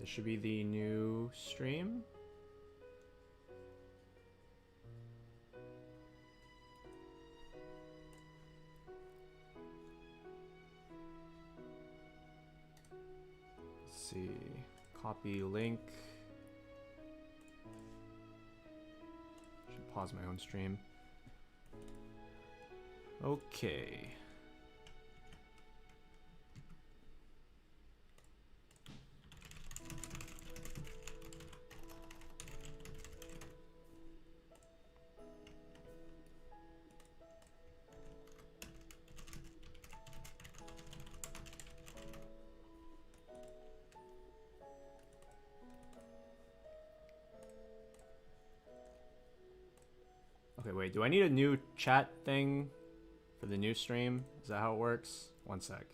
This should be the new stream. Let's see. Copy link. Should pause my own stream. Okay. Okay, wait, do I need a new chat thing for the new stream? Is that how it works? One sec.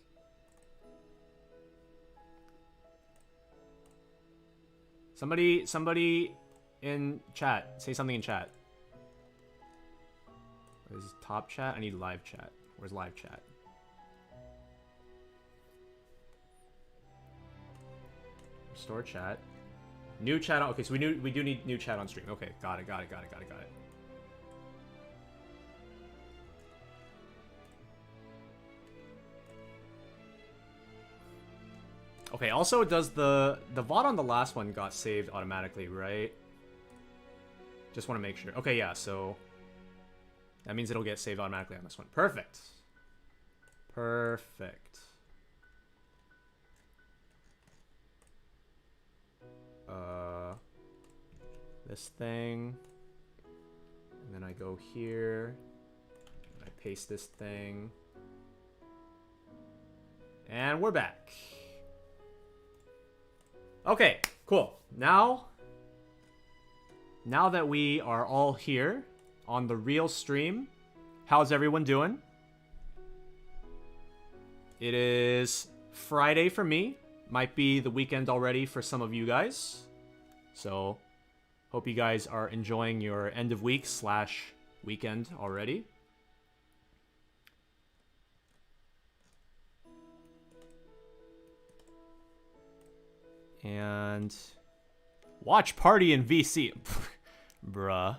Somebody in chat, say something in chat. What is top chat? I need live chat. Where's live chat? Restore chat. New chat. Okay, so we do need new chat on stream. Okay, got it. Okay, also does the VOD on the last one got saved automatically, right? Just want to make sure. Okay, yeah, so that means it'll get saved automatically on this one. Perfect. Perfect. This thing. And then I go here. I paste this thing. And we're back. Okay, cool. Now that we are all here on the real stream, how's everyone doing? It is Friday for me. Might be the weekend already for some of you guys. So, hope you guys are enjoying your end of week / weekend already. And watch party in VC. Bruh.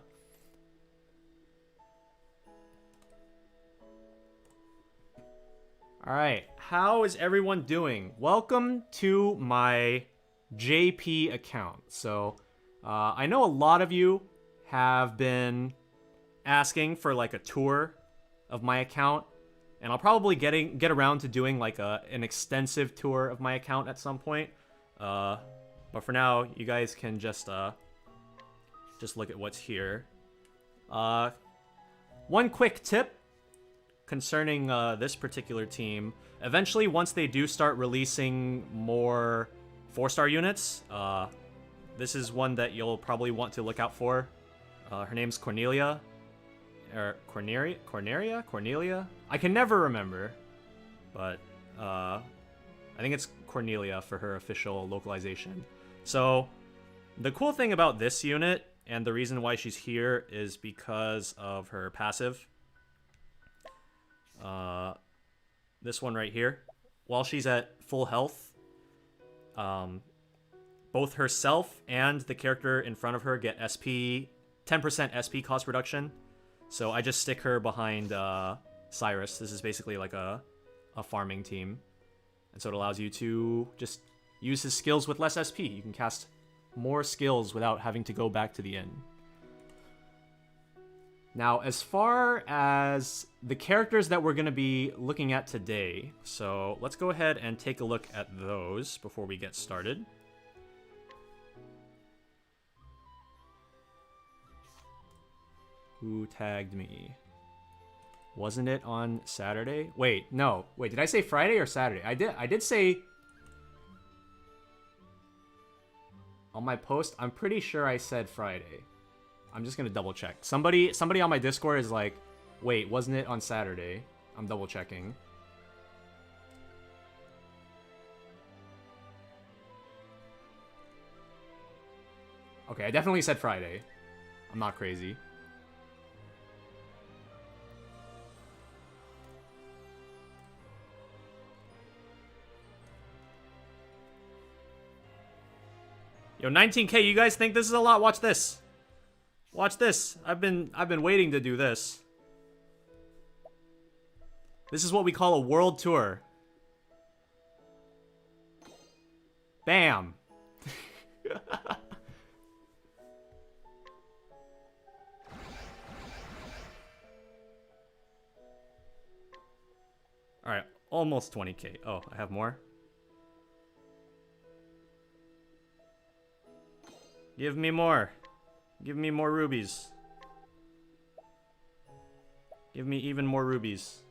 Alright, how is everyone doing? Welcome to my JP account. So, I know a lot of you have been asking for like a tour of my account. And I'll probably get around to doing like an extensive tour of my account at some point. But for now, you guys can just look at what's here. One quick tip concerning this particular team. Eventually, once they do start releasing more 4-star units, this is one that you'll probably want to look out for. Her name's Cornelia. Or Cornelia? I can never remember. But, I think it's Cornelia for her official localization. So, the cool thing about this unit, and the reason why she's here, is because of her passive. This one right here. While she's at full health, both herself and the character in front of her get 10% SP cost reduction. So I just stick her behind Cyrus. This is basically like a farming team. And so it allows you to just use his skills with less SP. You can cast more skills without having to go back to the inn. Now, as far as the characters that we're going to be looking at today, so let's go ahead and take a look at those before we get started. Who tagged me? Wasn't it on Saturday? Wait, no. Wait, did I say Friday or Saturday? I did say on my post, I'm pretty sure I said Friday. I'm just gonna double check. Somebody on my Discord is like, wait, wasn't it on Saturday? I'm double checking. Okay, I definitely said Friday. I'm not crazy. Yo, 19K, you guys think this is a lot? Watch this. Watch this. I've been waiting to do this. This is what we call a world tour. Bam. Alright, almost 20K. Oh, I have more. Give me more. Give me more rubies. Give me even more rubies.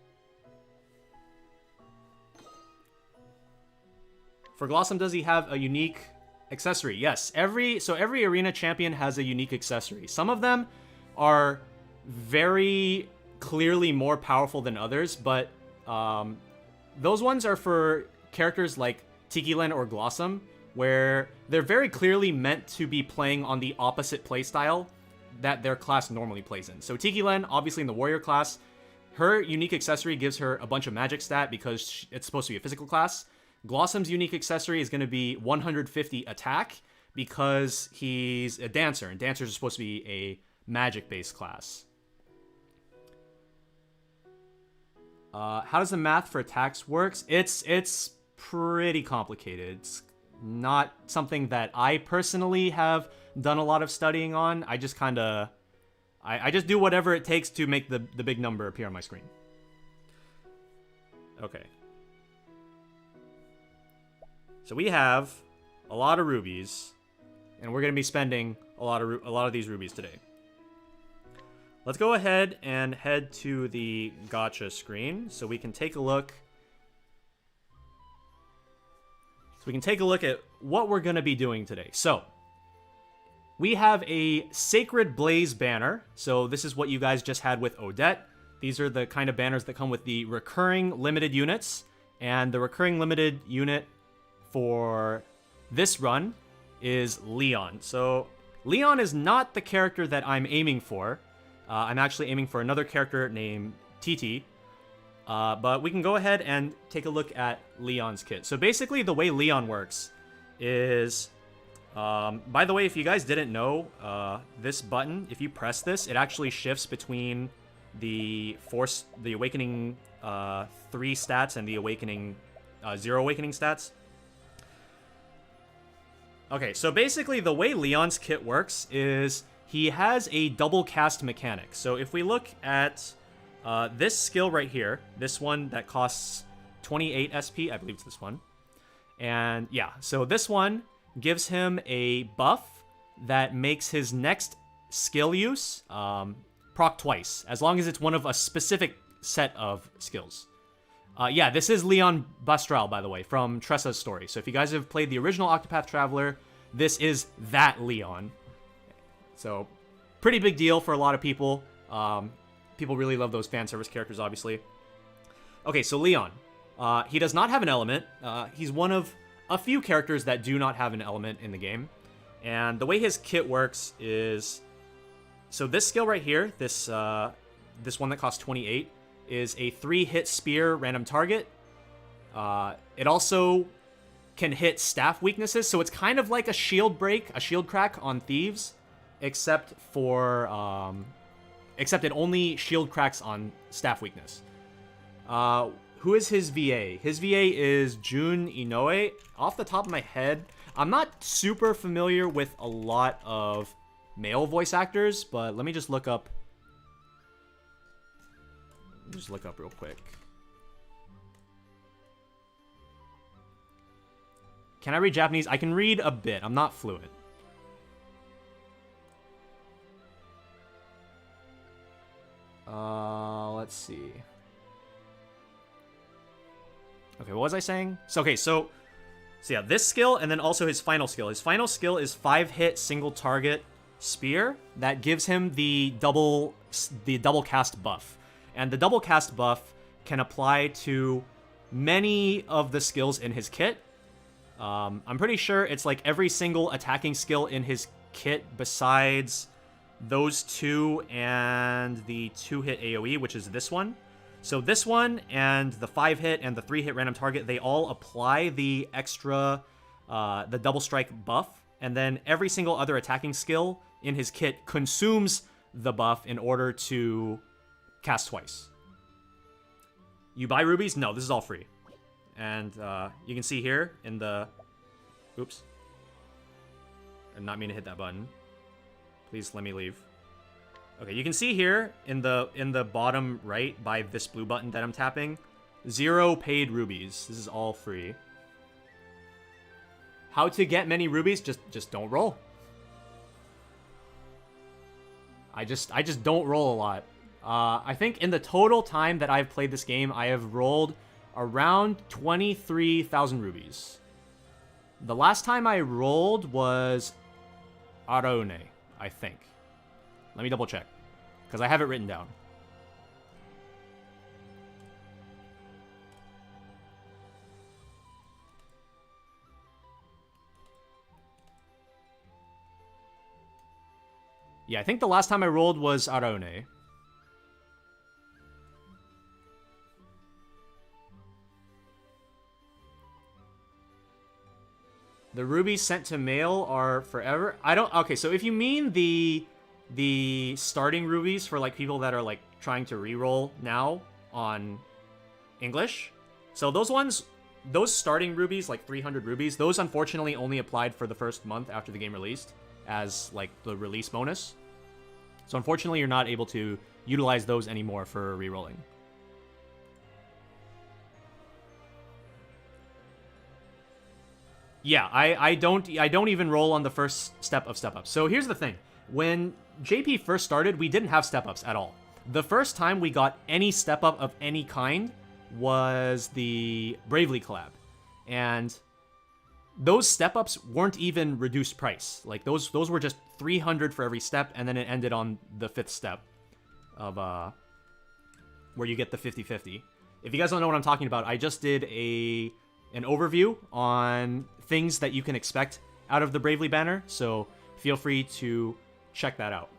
For Glossum, does he have a unique accessory? Yes. Every arena champion has a unique accessory. Some of them are very clearly more powerful than others, but those ones are for characters like Titi or Glossum, where they're very clearly meant to be playing on the opposite playstyle that their class normally plays in. So Tiki obviously in the warrior class, her unique accessory gives her a bunch of magic stat because it's supposed to be a physical class. Glossum's unique accessory is going to be 150 attack because he's a dancer, and dancers are supposed to be a magic-based class. How does the math for attacks works? It's pretty complicated. It's not something that I personally have done a lot of studying on. I just kind of... I just do whatever it takes to make the big number appear on my screen. Okay. So we have a lot of rubies, and we're going to be spending a lot of these rubies today. Let's go ahead and head to the gacha screen so we can take a look. So we can take a look at what we're going to be doing today. So we have a Sacred Blaze banner. So this is what you guys just had with Odette. These are the kind of banners that come with the recurring limited units. And the recurring limited unit for this run is Leon. So Leon is not the character that I'm aiming for. I'm actually aiming for another character named Titi. But we can go ahead and take a look at Leon's kit. So basically the way Leon works is... by the way, if you guys didn't know, this button, if you press this, it actually shifts between the Awakening 3 stats and the Awakening 0 Awakening stats. Okay, so basically the way Leon's kit works is he has a double cast mechanic. So if we look at this skill right here, this one that costs 28 SP, I believe it's this one. And yeah, so this one gives him a buff that makes his next skill use proc twice, as long as it's one of a specific set of skills. Yeah, this is Leon Bastralle, by the way, from Tressa's story. So if you guys have played the original Octopath Traveler, this is that Leon. So, pretty big deal for a lot of people. People really love those fan service characters, obviously. Okay, so Leon. He does not have an element. He's one of a few characters that do not have an element in the game. And the way his kit works is... So this skill right here, this one that costs 28, is a 3-hit spear random target. It also can hit staff weaknesses, so it's kind of like a shield break, a shield crack on thieves, except for except it only shield cracks on staff weakness. Who is his VA? His VA is Jun Inoue. Off the top of my head, I'm not super familiar with a lot of male voice actors, but let me just look up. Just look up real quick. Can I read Japanese? I can read a bit. I'm not fluent. Let's see. Okay, what was I saying? So yeah, this skill and then also his final skill. His final skill is 5-hit single target spear that gives him the double cast buff. And the double cast buff can apply to many of the skills in his kit. I'm pretty sure it's like every single attacking skill in his kit besides those two and the 2-hit AoE, which is this one. So this one and the 5-hit and the 3-hit random target, they all apply the extra, the double strike buff and then every single other attacking skill in his kit consumes the buff in order to cast twice. You buy rubies? No, this is all free. And you can see here in the... Oops. I did not mean to hit that button. Please let me leave. Okay, you can see here in the bottom right by this blue button that I'm tapping, 0 paid rubies. This is all free. How to get many rubies? Just don't roll. I just don't roll a lot. I think in the total time that I've played this game, I have rolled around 23,000 rubies. The last time I rolled was Arone, I think. Let me double check, because I have it written down. Yeah, I think the last time I rolled was Arone. The rubies sent to mail are forever? I don't... Okay, so if you mean the starting rubies for, like, people that are, like, trying to reroll now on English. So those ones, those starting rubies, like 300 rubies, those unfortunately only applied for the first month after the game released as, like, the release bonus. So unfortunately, you're not able to utilize those anymore for rerolling. Yeah, I don't even roll on the first step of step-ups. So here's the thing. When JP first started, we didn't have step-ups at all. The first time we got any step-up of any kind was the Bravely collab. And those step-ups weren't even reduced price. Like, those were just 300 for every step, and then it ended on the 5th step of, where you get the 50-50. If you guys don't know what I'm talking about, I just did an overview on things that you can expect out of the Bravely banner, so feel free to check that out.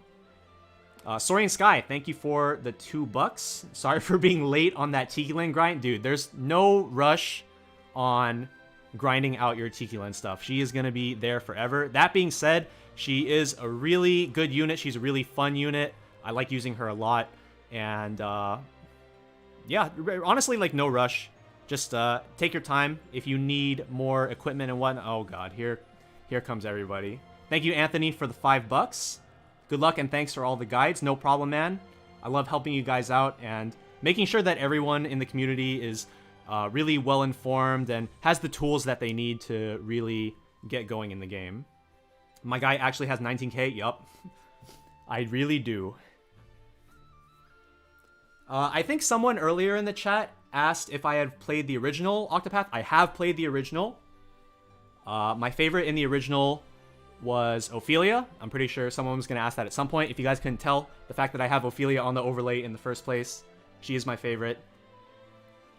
Sorian Sky, thank you for the $2. Sorry for being late on that Tiki Land grind. Dude, there's no rush on grinding out your Tiki Land stuff. She is going to be there forever. That being said, she is a really good unit. She's a really fun unit. I like using her a lot. And, yeah, honestly, like, no rush. Just take your time. If you need more equipment and whatnot. Oh, God, here comes everybody. Thank you, Anthony, for the $5. Good luck and thanks for all the guides. No problem, man. I love helping you guys out and making sure that everyone in the community is really well informed and has the tools that they need to really get going in the game. My guy actually has 19k. Yup. I really do. I think someone earlier in the chat asked if I had played the original Octopath. I have played the original. My favorite in the original was Ophelia. I'm pretty sure someone was going to ask that at some point. If you guys couldn't tell, the fact that I have Ophelia on the overlay in the first place, she is my favorite.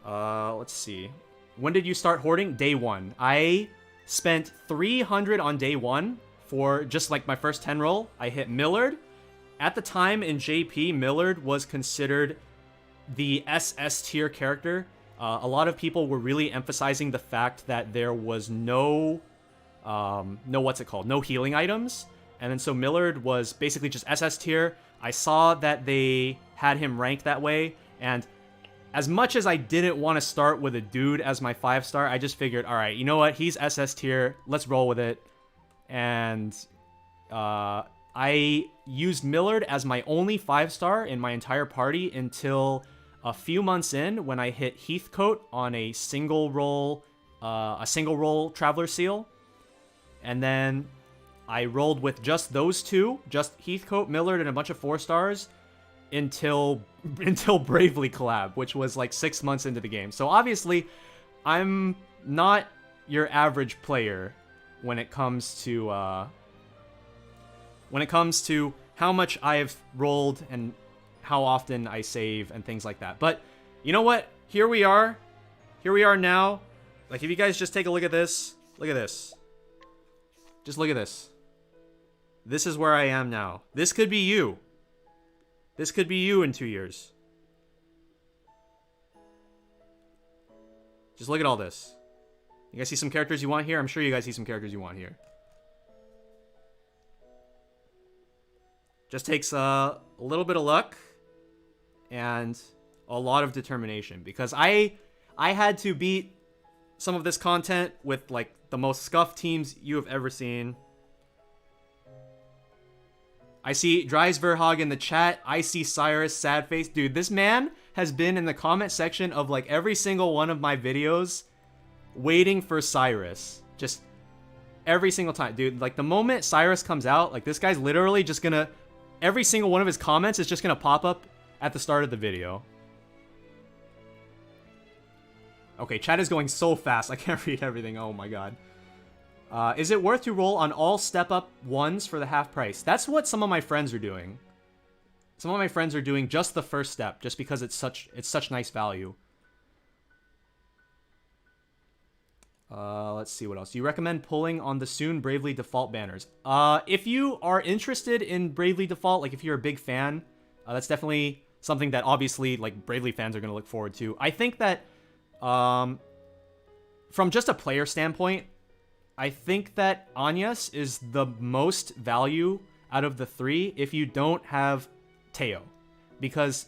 Let's see. When did you start hoarding? Day 1. I spent 300 on day 1 for just like my first 10 roll. I hit Millard. At the time in JP, Millard was considered the SS tier character. A lot of people were really emphasizing the fact that there was no healing items. And then so Millard was basically just SS tier. I saw that they had him ranked that way. And as much as I didn't want to start with a dude as my 5-star, I just figured, all right, you know what? He's SS tier. Let's roll with it. And I used Millard as my only 5-star in my entire party until a few months in when I hit Heathcote on a single roll Traveler Seal. And then I rolled with just those two, just Heathcote, Millard, and a bunch of 4-stars until Bravely collab, which was like 6 months into the game. So obviously, I'm not your average player when it comes to how much I've rolled and how often I save and things like that. But you know what? Here we are. Here we are now. Like, if you guys just take a look at this. Look at this. Just look at this. This is where I am now. This could be you. This could be you in 2 years. Just look at all this. You guys see some characters you want here? I'm sure you guys see some characters you want here. Just takes a little bit of luck and a lot of determination, because I had to beat some of this content with like the most scuffed teams you have ever seen. I see Dries Verhaag in the chat. I see Cyrus, sad face. Dude, this man has been in the comment section of like every single one of my videos waiting for Cyrus. Just every single time. Dude, like the moment Cyrus comes out, like this guy's literally just gonna... Every single one of his comments is just gonna pop up at the start of the video. Okay, chat is going so fast. I can't read everything. Oh my god. Is it worth to roll on all step-up ones for the half price? That's what some of my friends are doing. Some of my friends are doing just the first step, just because it's such nice value. Let's see what else. Do you recommend pulling on the soon Bravely Default banners? If you are interested in Bravely Default, like if you're a big fan, that's definitely something that obviously like Bravely fans are going to look forward to. I think that from just a player standpoint, I think that Anyas is the most value out of the three if you don't have Teo. Because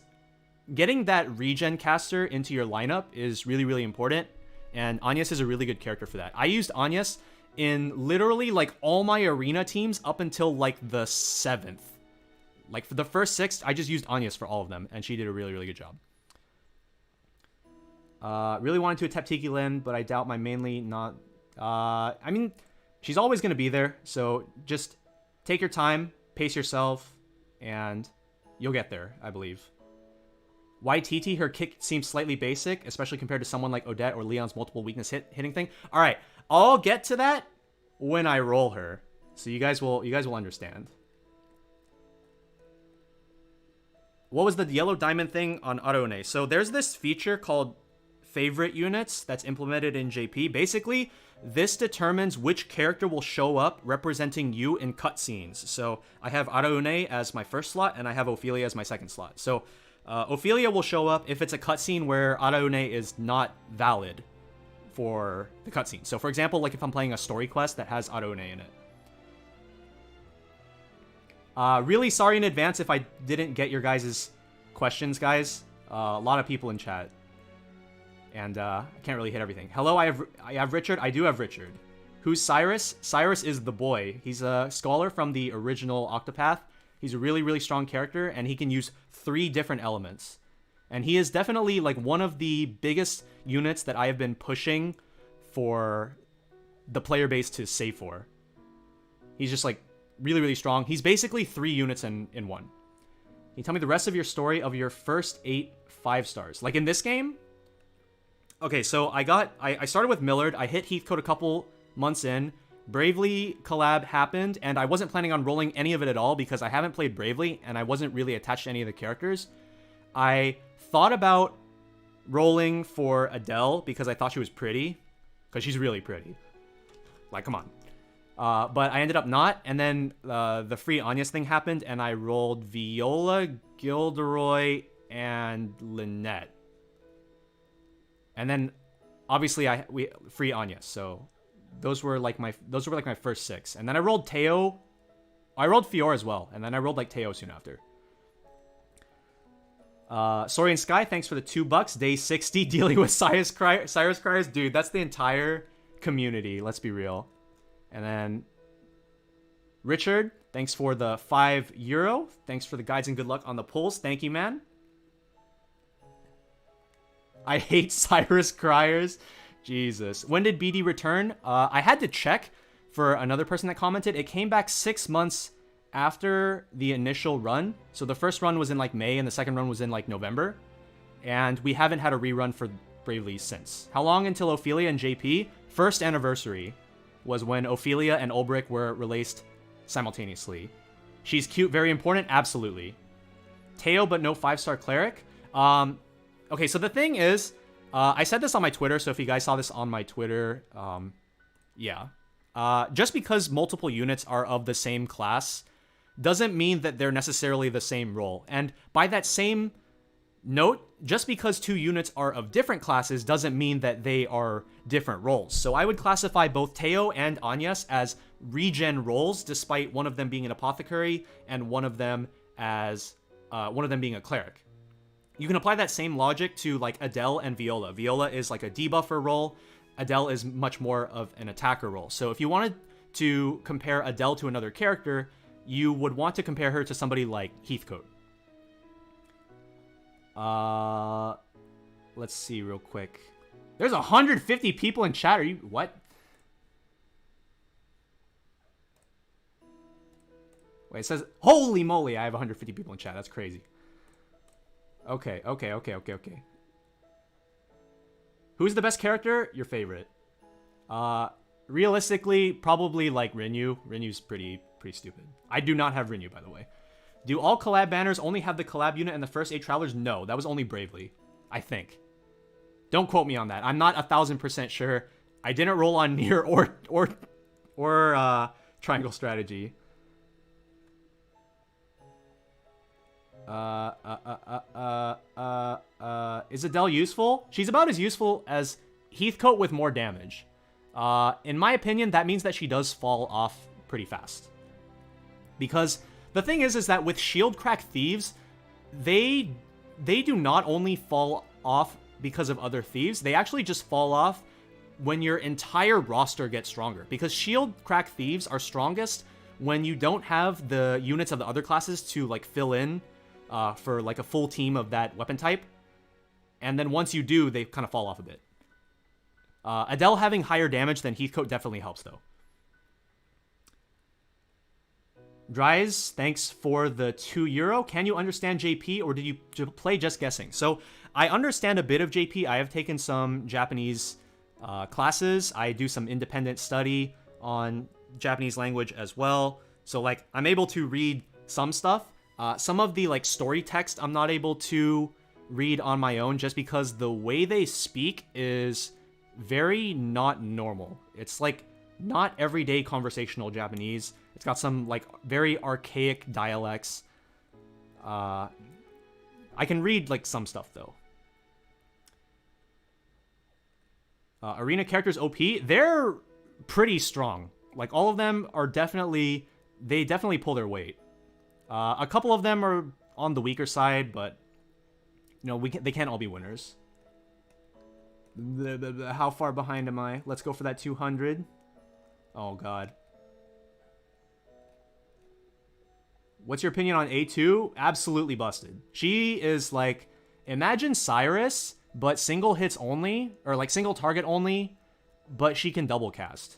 getting that regen caster into your lineup is really, really important. And Anyas is a really good character for that. I used Anyas in literally like all my arena teams up until like the 7th. Like for the first 6, I just used Anyas for all of them. And she did a really, really good job. Really wanted to attempt Tiki Lin, but I doubt my mainly not... I mean, she's always going to be there, so just take your time, pace yourself, and you'll get there, I believe. Why Titi? Her kick seems slightly basic, especially compared to someone like Odette or Leon's multiple weakness hitting thing. All right, I'll get to that when I roll her, so you guys will understand. What was the yellow diamond thing on Arone? So there's this feature called favorite units that's implemented in JP. Basically, this determines which character will show up representing you in cutscenes. So I have Araune as my first slot, and I have Ophelia as my second slot. So Ophelia will show up if it's a cutscene where Araune is not valid for the cutscene. So for example, like if I'm playing a story quest that has Araune in it. Really sorry in advance if I didn't get your guys' questions, guys. A lot of people in chat. And I can't really hit everything. Hello, I have Richard. I do have Richard. Who's Cyrus? Cyrus is the boy. He's a scholar from the original Octopath. He's a really, really strong character, and he can use 3 different elements. And he is definitely like one of the biggest units that I have been pushing for the player base to save for. He's just like really, really strong. He's basically 3 units in one. Can you tell me the rest of your story of your first 8 5-stars? Like in this game? Okay, so I started with Millard. I hit Heathcote a couple months in. Bravely collab happened, and I wasn't planning on rolling any of it at all because I haven't played Bravely, and I wasn't really attached to any of the characters. I thought about rolling for Adele because I thought she was pretty, because she's really pretty. Like, come on. But I ended up not, and then the free Anyas thing happened, and I rolled Viola, Gilderoy, and Lynette. And then, obviously, we free Anyas, so those were like my first 6. And then I rolled Teo. I rolled Fior as well, and then I rolled like Teo soon after. Sorian Sky, thanks for the $2. Day 60, dealing with Cyrus Criers. Dude, that's the entire community, let's be real. And then Richard, thanks for the €5. Thanks for the guides and good luck on the pulls. Thank you, man. I hate Cyrus Criers. Jesus. When did BD return? I had to check for another person that commented. It came back 6 months after the initial run. So the first run was in like May and the second run was in like November. And we haven't had a rerun for Bravely since. How long until Ophelia and JP? First anniversary was when Ophelia and Ulbrich were released simultaneously. She's cute, very important? Absolutely. Teo, but no 5-star cleric? Okay, so the thing is, I said this on my Twitter, so if you guys saw this on my Twitter, yeah. Just because multiple units are of the same class doesn't mean that they're necessarily the same role. And by that same note, just because 2 units are of different classes doesn't mean that they are different roles. So I would classify both Teo and Anyas as regen rolls, despite one of them being an apothecary and one of them being a cleric. You can apply that same logic to like Adele and Viola. Viola is like a debuffer role. Adele is much more of an attacker role. So if you wanted to compare Adele to another character, you would want to compare her to somebody like Heathcote. Let's see real quick. There's 150 people in chat. Are you... What? Wait, it says... Holy moly, I have 150 people in chat. That's crazy. Okay. Who's the best character? Your favorite. Realistically, probably like Rinyu. Rinyu's pretty stupid. I do not have Rinyu, by the way. Do all collab banners only have the collab unit and the first 8 travelers? No, that was only Bravely, I think. Don't quote me on that. I'm not 1000% sure. I didn't roll on Nier or Triangle Strategy. Is Adele useful? She's about as useful as Heathcote with more damage. In my opinion, that means that she does fall off pretty fast. Because the thing is that with Shield Crack Thieves, they do not only fall off because of other thieves, they actually just fall off when your entire roster gets stronger. Because Shield Crack Thieves are strongest when you don't have the units of the other classes to like fill in for like a full team of that weapon type. And then once you do, they kind of fall off a bit. Adele having higher damage than Heathcote definitely helps though. Dries, thanks for the €2. Can you understand JP or did you play just guessing? So I understand a bit of JP. I have taken some Japanese classes. I do some independent study on Japanese language as well. So like I'm able to read some stuff. Some of the like story text I'm not able to read on my own just because the way they speak is very not normal. It's like not everyday conversational Japanese. It's got some like very archaic dialects. I can read like some stuff though. Arena characters OP, they're pretty strong. Like all of them are definitely, they definitely pull their weight. A couple of them are on the weaker side, but you know, they can't all be winners. How far behind am I? Let's go for that 200. Oh god. What's your opinion on A2? Absolutely busted. She is like, imagine Cyrus, but single hits only, or like single target only, but she can double cast.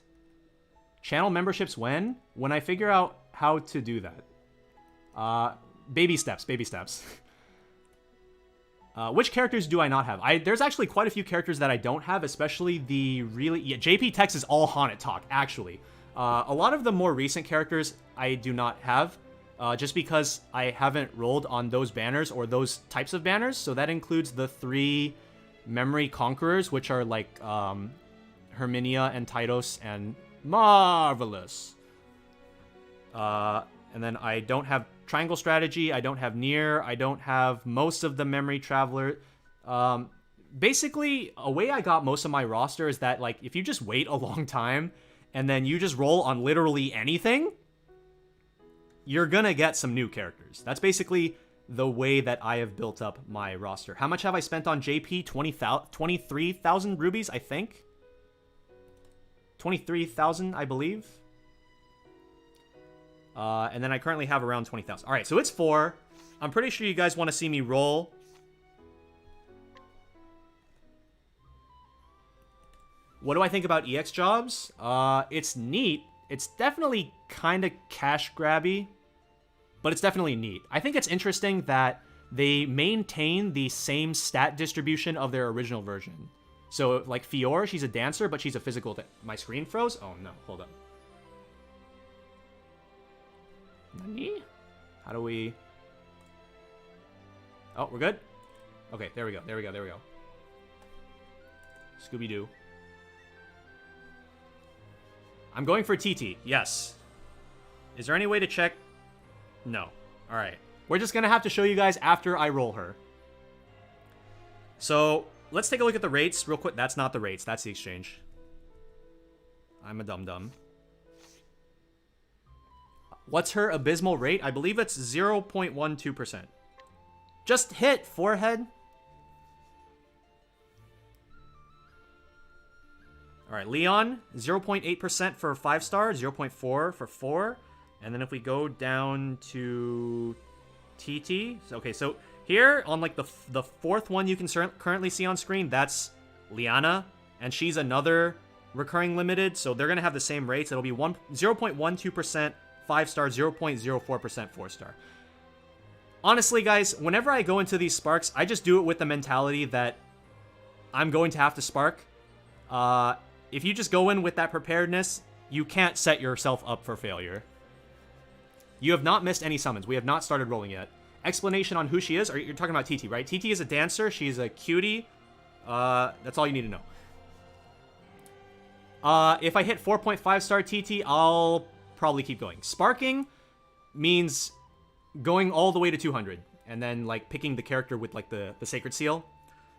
Channel memberships when? When I figure out how to do that. Baby steps, baby steps. Which characters do I not have? There's actually quite a few characters that I don't have, especially the really... Yeah, JP Tex is all Haunted Talk, actually. A lot of the more recent characters I do not have, just because I haven't rolled on those banners or those types of banners. So that includes the 3 Memory Conquerors, which are like Herminia and Tytos and Marvelous. And then I don't have Triangle Strategy, I don't have Nier, I don't have most of the Memory Traveler. Basically, a way I got most of my roster is that, like, if you just wait a long time, and then you just roll on literally anything, you're gonna get some new characters. That's basically the way that I have built up my roster. How much have I spent on JP? 23,000 rubies, I think? 23,000, I believe. And then I currently have around 20,000. All right, so it's 4. I'm pretty sure you guys want to see me roll. What do I think about EX jobs? It's neat. It's definitely kind of cash grabby, but it's definitely neat. I think it's interesting that they maintain the same stat distribution of their original version. So, like Fiora, she's a dancer, but she's a physical... My screen froze? Oh, no. Hold up. Nani? How do we... Oh, we're good? Okay, there we go. There we go. There we go. Scooby-Doo. I'm going for Titi. Yes. Is there any way to check? No. All right. We're just going to have to show you guys after I roll her. So, let's take a look at the rates real quick. That's not the rates. That's the exchange. I'm a dum-dum. What's her abysmal rate? I believe it's 0.12%. Just hit, forehead. Alright, Leon, 0.8% for 5-star, 0.4 for 4. And then if we go down to Titi. Okay, so here on like the fourth one you can currently see on screen, that's Liana. And she's another recurring limited, so they're going to have the same rates. It'll be 0.12%, 5-star, 0.04% 4-star. Honestly, guys, whenever I go into these sparks, I just do it with the mentality that I'm going to have to spark. If you just go in with that preparedness, you can't set yourself up for failure. You have not missed any summons. We have not started rolling yet. Explanation on who she is? You're talking about Titi, right? Titi is a dancer. She's a cutie. That's all you need to know. If I hit 4.5-star Titi, I'll probably keep going. Sparking means going all the way to 200, and then like picking the character with like the sacred seal.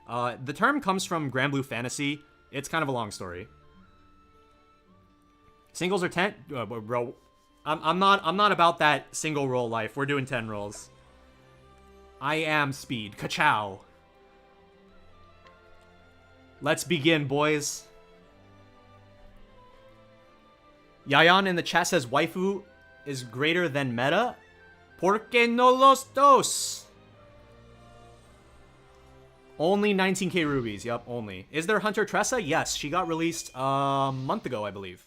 The term comes from Grand Blue Fantasy. It's kind of a long story. Singles are 10, bro. I'm not about that single roll life. We're doing 10 rolls. I am speed. Ka-chow. Let's begin, boys. Yayan in the chat says waifu is greater than meta. Porque no los dos? Only 19k rubies. Yep, only. Is there Hunter Tressa? Yes, she got released a month ago, I believe.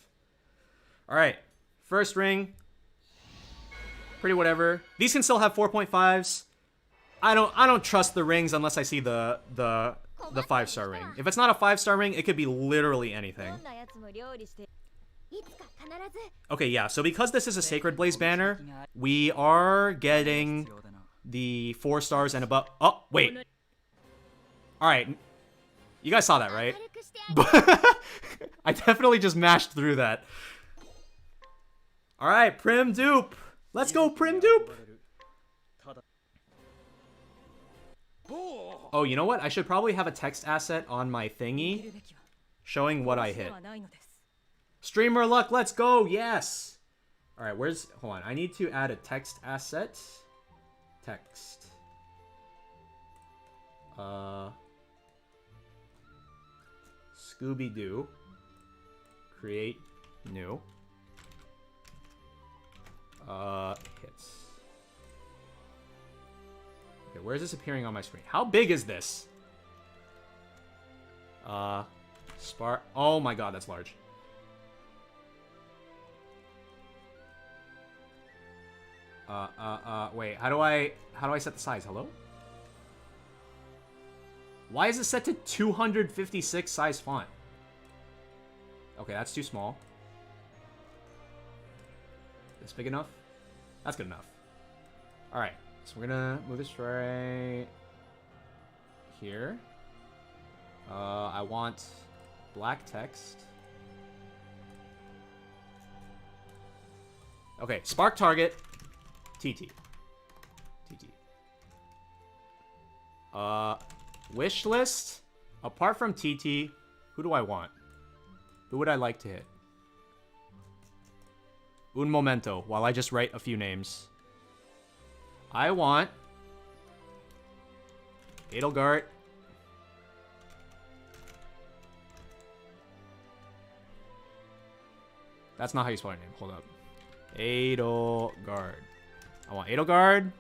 All right, first ring. Pretty whatever. These can still have 4.5s. I don't trust the rings unless I see the 5-star ring. If it's not a 5-star ring, it could be literally anything. Okay, yeah, so because this is a Sacred Blaze banner, we are getting the 4 stars and above. Oh, wait. Alright. You guys saw that, right? I definitely just mashed through that. Alright, Prim Dupe. Let's go, Prim Dupe. Oh, you know what? I should probably have a text asset on my thingy showing what I hit. Streamer luck, let's go, yes! Alright, where's... Hold on, I need to add a text asset. Text. Scooby-Doo. Create new. Hits. Okay, where is this appearing on my screen? How big is this? Spark. Oh my god, that's large. Wait, how do I set the size? Hello? Why is it set to 256 size font? Okay, that's too small. This big enough? That's good enough. Alright, so we're gonna move this right here. I want black text. Okay, spark target. TT. Wish list. Apart from TT, who do I want? Who would I like to hit? Un momento, while I just write a few names. I want Edelgard. That's not how you spell your name. Hold up. Edelgard. I want Edelgard.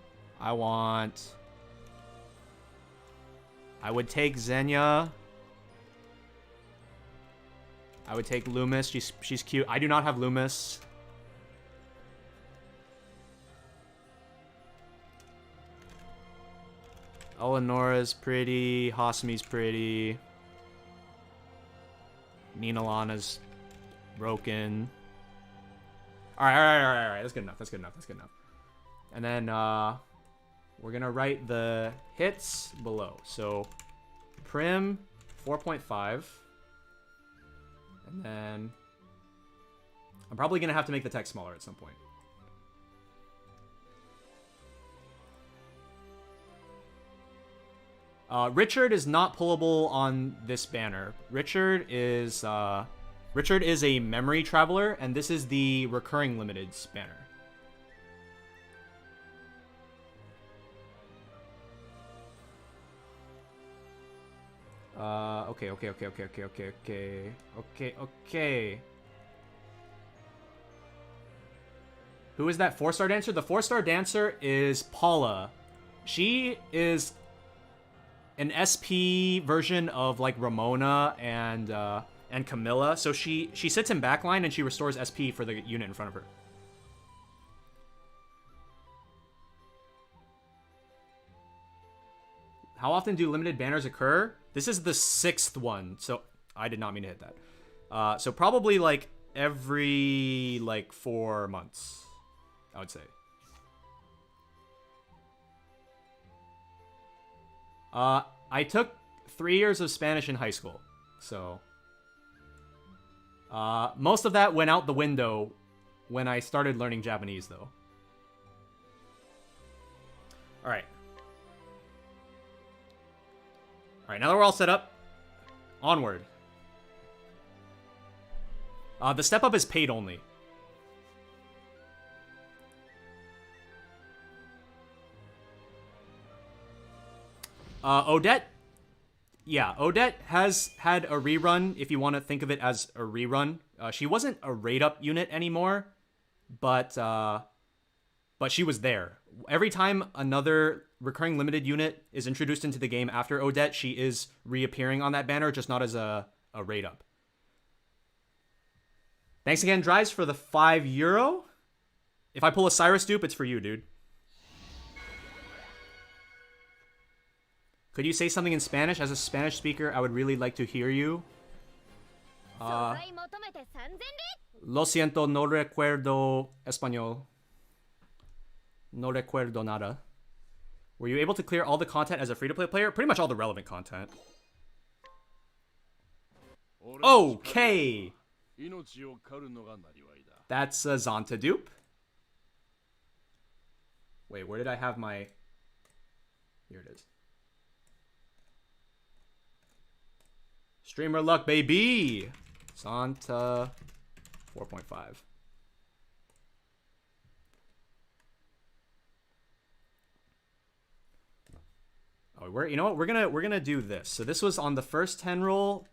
I would take Xenia. I would take Loomis. She's cute. I do not have Loomis. Eleonora's pretty. Hasami's pretty. Nina Lana's broken. Alright. That's good enough. And then, we're gonna write the hits below. So, Prim, 4.5. And then, I'm probably gonna have to make the text smaller at some point. Richard is not pullable on this banner. Richard is a memory traveler, and this is the recurring limiteds banner. Okay. Who is that 4-star dancer? The 4-star dancer is Paula. She is an SP version of like Ramona and Camilla. So she sits in backline and she restores SP for the unit in front of her. How often do limited banners occur? This is the 6th one, so I did not mean to hit that. So probably like every like 4 months, I would say. I took 3 years of Spanish in high school, so most of that went out the window when I started learning Japanese, though. All right. All right, now that we're all set up, onward. The step up is paid only. Odette. Yeah, Odette has had a rerun, if you want to think of it as a rerun. She wasn't a raid-up unit anymore, but she was there. Every time another recurring limited unit is introduced into the game after Odette, she is reappearing on that banner, just not as a raid-up. Thanks again, Dries, for the €5. If I pull a Cyrus dupe, it's for you, dude. Could you say something in Spanish? As a Spanish speaker, I would really like to hear you. Lo siento, no recuerdo español. No recuerdo nada. Were you able to clear all the content as a free-to-play player? Pretty much all the relevant content. Okay! That's a Zonta dupe. Wait, where did I have my... Here it is. Streamer luck, baby! Zonta 4.5. Oh, you know what? We're gonna do this. So this was on the first 10 roll.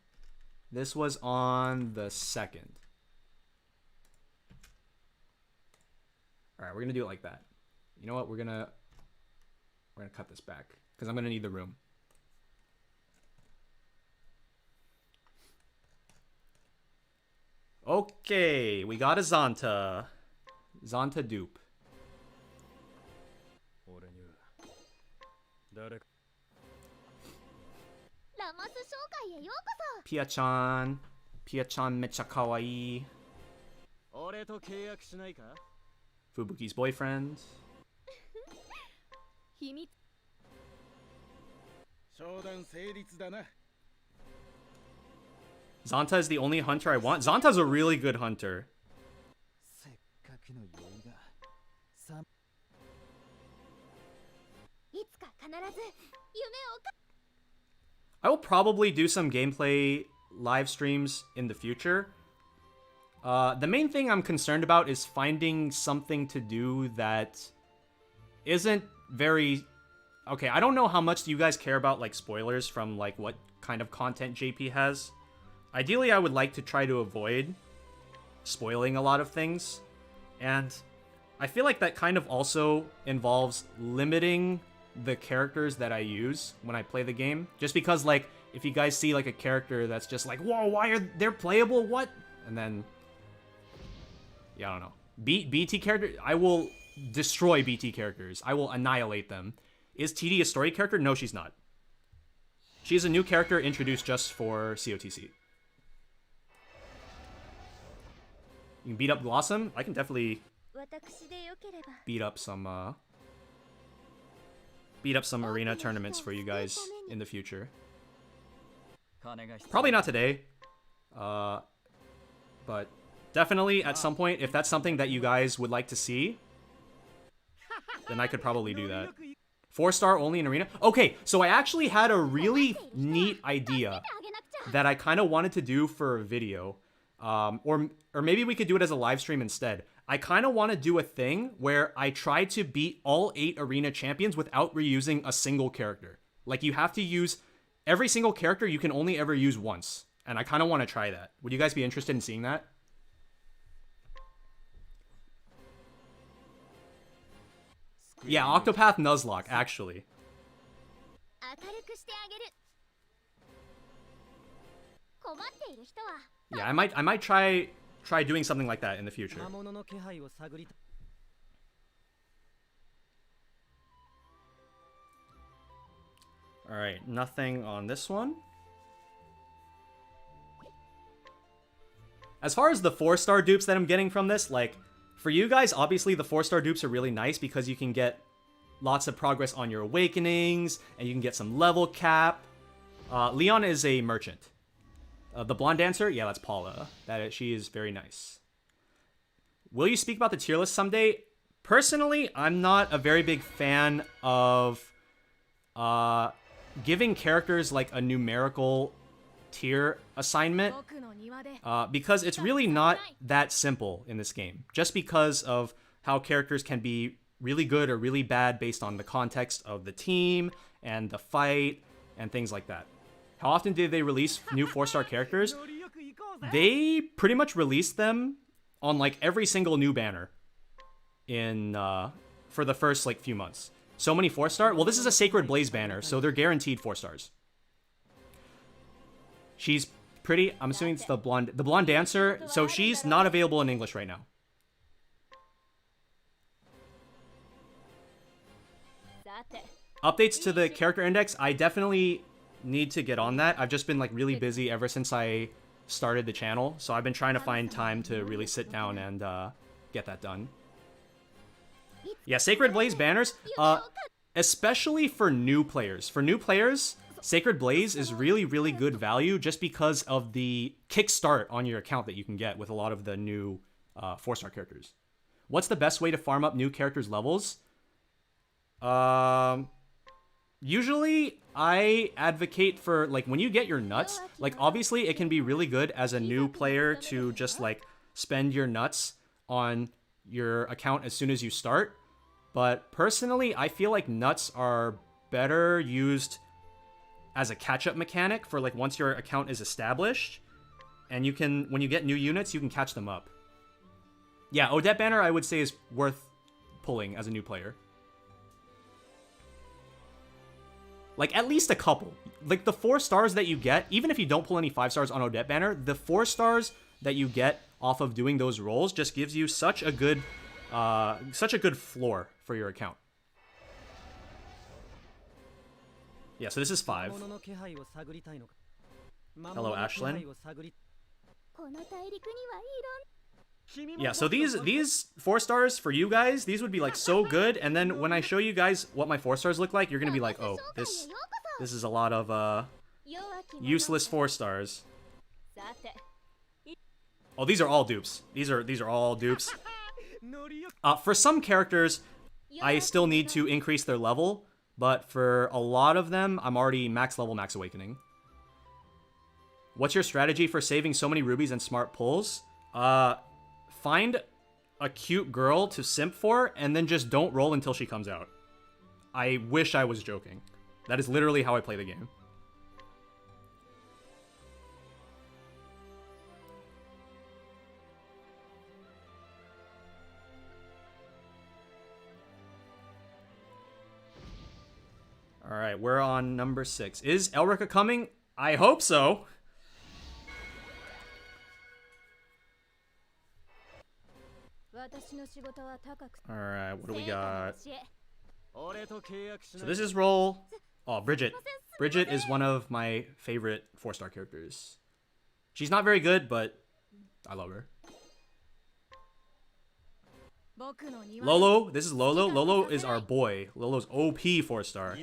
This was on the second. All right, we're gonna do it like that. You know what? We're gonna cut this back because I'm gonna need the room. Okay, we got a Zonta dupe. Pia-chan mecha kawaii. Fubuki's boyfriend. Zonta is the only hunter I want. Zonta's a really good hunter. I will probably do some gameplay live streams in the future. The main thing I'm concerned about is finding something to do that isn't very... Okay, I don't know how much you guys care about like spoilers from like what kind of content JP has. Ideally, I would like to try to avoid spoiling a lot of things. And I feel like that kind of also involves limiting the characters that I use when I play the game. Just because, like, if you guys see, like, a character that's just like, whoa, why are they playable? What? And then, yeah, I don't know. BT character, I will destroy BT characters. I will annihilate them. Is Titi a story character? No, she's not. She's a new character introduced just for COTC. You can beat up Blossom? I can definitely beat up some arena tournaments for you guys in the future. Probably not today. But definitely at some point, if that's something that you guys would like to see, then I could probably do that. 4-star only in arena? Okay, so I actually had a really neat idea that I kind of wanted to do for a video. Or maybe we could do it as a live stream instead. I kind of want to do a thing where I try to beat all 8 arena champions without reusing a single character. Like, you have to use every single character you can only ever use once. And I kind of want to try that. Would you guys be interested in seeing that? Yeah, Octopath Nuzlocke, actually. Yeah, I might try doing something like that in the future. Alright, nothing on this one. As far as the 4-star dupes that I'm getting from this, like, for you guys, obviously the 4-star dupes are really nice because you can get lots of progress on your awakenings, and you can get some level cap. Leon is a merchant. The blonde dancer, yeah, that's Paula. She is very nice. Will you speak about the tier list someday? Personally, I'm not a very big fan of giving characters like a numerical tier assignment because it's really not that simple in this game. Just because of how characters can be really good or really bad based on the context of the team and the fight and things like that. How often did they release new 4-star characters? They pretty much released them on like every single new banner in for the first like few months. So many 4-star. Well, this is a Sacred Blaze banner, so they're guaranteed 4 stars. She's pretty. I'm assuming it's the blonde dancer. So she's not available in English right now. Updates to the character index. I definitely need to get on that. I've just been like really busy ever since I started the channel, so I've been trying to find time to really sit down and get that done. Yeah, Sacred Blaze banners, especially for new players. For new players, Sacred Blaze is really, really good value just because of the kickstart on your account that you can get with a lot of the new 4-star characters. What's the best way to farm up new characters' levels? Usually, I advocate for, like, when you get your nuts, like, obviously, it can be really good as a new player to just, like, spend your nuts on your account as soon as you start. But personally, I feel like nuts are better used as a catch-up mechanic for, like, once your account is established. And you can, when you get new units, you can catch them up. Yeah, Odette banner, I would say, is worth pulling as a new player. Like, at least a couple. Like, the 4 stars that you get, even if you don't pull any 5 stars on Odette banner, the 4 stars that you get off of doing those rolls just gives you such a good floor for your account. Yeah, so this is 5. Hello, Ashlyn. Yeah, so these 4 stars for you guys, these would be like so good, and then when I show you guys what my 4 stars look like, you're gonna be like, oh, this is a lot of useless 4 stars. Oh, these are all dupes. These are all dupes. For some characters, I still need to increase their level, but for a lot of them, I'm already max level, max awakening. What's your strategy for saving so many rubies and smart pulls? Find a cute girl to simp for, and then just don't roll until she comes out. I wish I was joking. That is literally how I play the game. Alright, we're on number 6. Is Elrica coming? I hope so. Alright, what do we got? So this is roll. Oh, Bridget. Bridget is one of my favorite 4-star characters. She's not very good, but I love her. Lolo, this is Lolo. Lolo is our boy. Lolo's OP 4-star.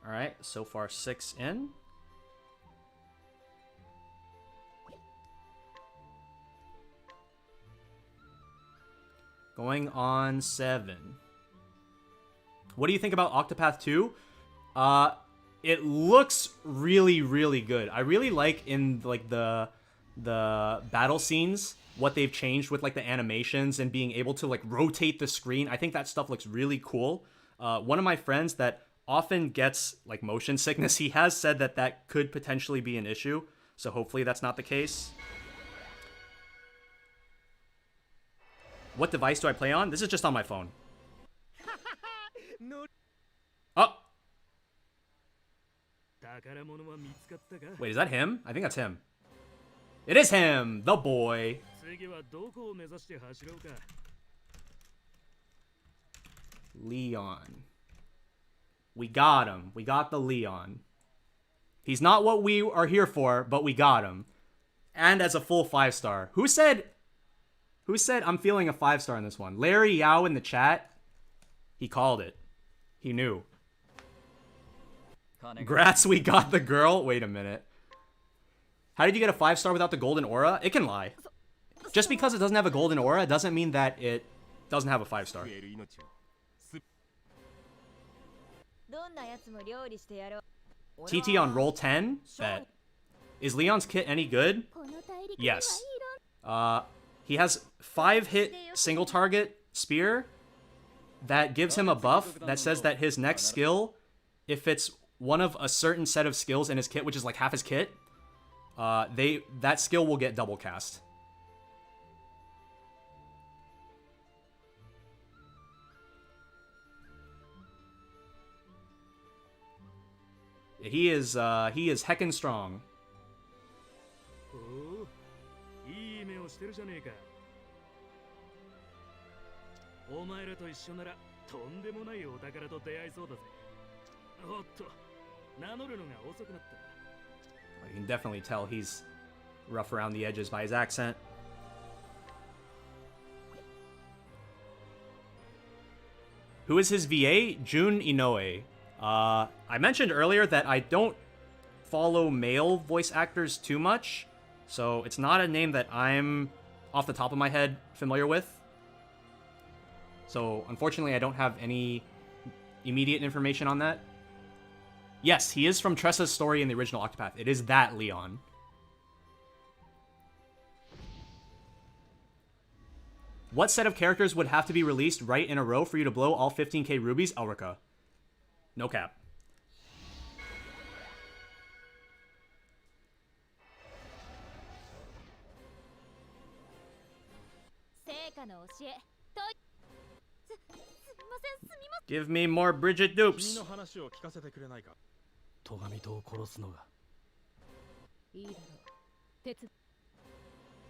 Alright, so far 6 in. Going on 7. What do you think about Octopath 2? it looks really, really good. I really like in like the battle scenes what they've changed with like the animations and being able to like rotate the screen. I think that stuff looks really cool. One of my friends that often gets like motion sickness, he has said that that could potentially be an issue. So hopefully that's not the case. What device do I play on? This is just on my phone. Oh! Wait, is that him? I think that's him. It is him! The boy! Leon. We got him. We got the Leon. He's not what we are here for, but we got him. And as a full 5-star. Who said I'm feeling a 5-star in this one? Larry Yao in the chat. He called it. He knew. Grats, we got the girl. Wait a minute. How did you get a 5-star without the golden aura? It can lie. Just because it doesn't have a golden aura doesn't mean that it doesn't have a 5-star. Titi on roll 10? Bet. Is Leon's kit any good? Yes. He has 5-hit single target spear that gives him a buff that says that his next skill, if it's one of a certain set of skills in his kit, which is like half his kit, that skill will get double cast. He is heckin' strong. You can definitely tell he's rough around the edges by his accent. Who is his VA? Jun Inoue. I mentioned earlier that I don't follow male voice actors too much, so it's not a name that I'm, off the top of my head, familiar with. So, unfortunately, I don't have any immediate information on that. Yes, he is from Tressa's story in the original Octopath. It is that Leon. What set of characters would have to be released right in a row for you to blow all 15k rubies? Ulrika. No cap. Give me more Bridget dupes.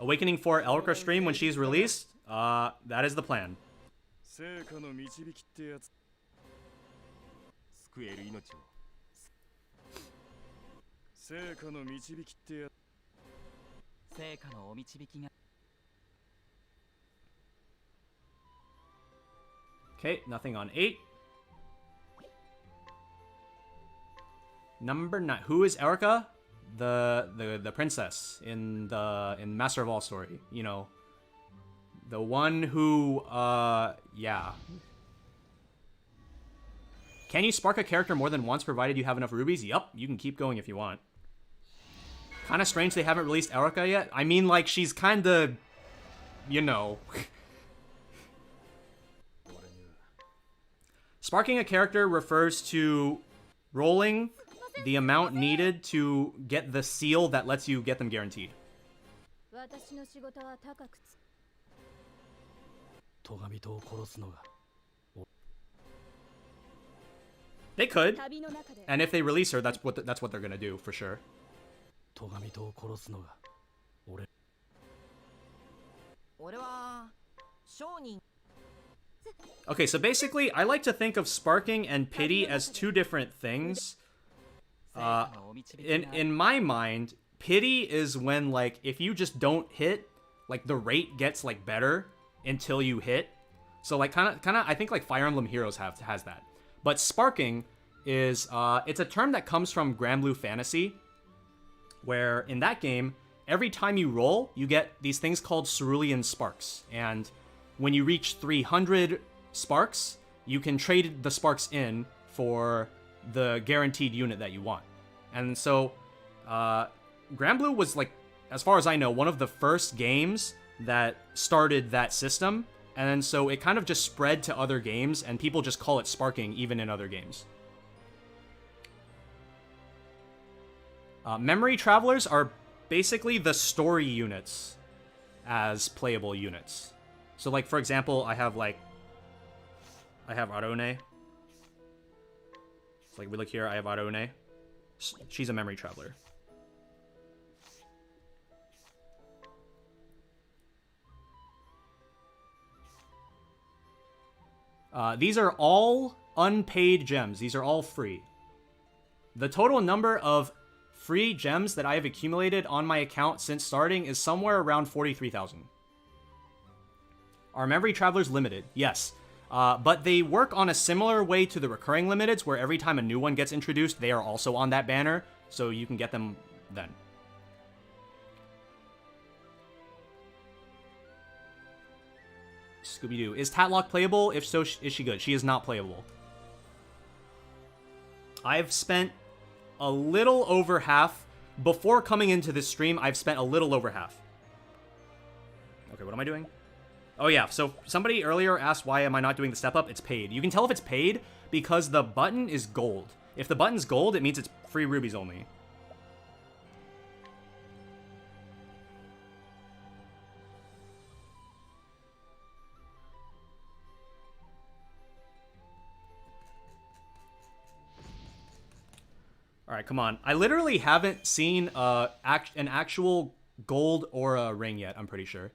Awakening for Ulrika stream when she's released? That is the plan. Okay, nothing on 8. Number 9. Who is Ulrika? The princess in Master of All story. You know, the one who yeah. Can you spark a character more than once provided you have enough rubies? Yup, you can keep going if you want. Kind of strange they haven't released Ulrika yet. I mean, like, she's kind of, you know. Sparking a character refers to rolling the amount needed to get the seal that lets you get them guaranteed. They could, and if they release her, that's what they're gonna do for sure. Okay, so basically, I like to think of sparking and pity as two different things. In my mind, pity is when, like, if you just don't hit, like, the rate gets, like, better until you hit. So, like, kind of, I think, like, Fire Emblem Heroes has that. But sparking is, it's a term that comes from Grand Blue Fantasy, where in that game, every time you roll, you get these things called cerulean sparks. And when you reach 300 sparks, you can trade the sparks in for the guaranteed unit that you want. And so, Granblue was, like, as far as I know, one of the first games that started that system. And so it kind of just spread to other games, and people just call it sparking even in other games. Memory Travelers are basically the story units as playable units. So, like, for example, I have Arone. It's like, we look here, I have Arone. She's a Memory Traveler. These are all unpaid gems. These are all free. The total number of free gems that I have accumulated on my account since starting is somewhere around 43,000. Are Memory Travelers limited? Yes. But they work on a similar way to the recurring limiteds, where every time a new one gets introduced, they are also on that banner, so you can get them then. Scooby-Doo. Is Tatlock playable? If so, is she good? She is not playable. I've spent a little over half. Before coming into this stream, I've spent a little over half. Okay, what am I doing? Oh yeah, so somebody earlier asked why am I not doing the step up? It's paid. You can tell if it's paid because the button is gold. If the button's gold, it means it's free rubies only. Alright, come on. I literally haven't seen an actual gold aura ring yet, I'm pretty sure.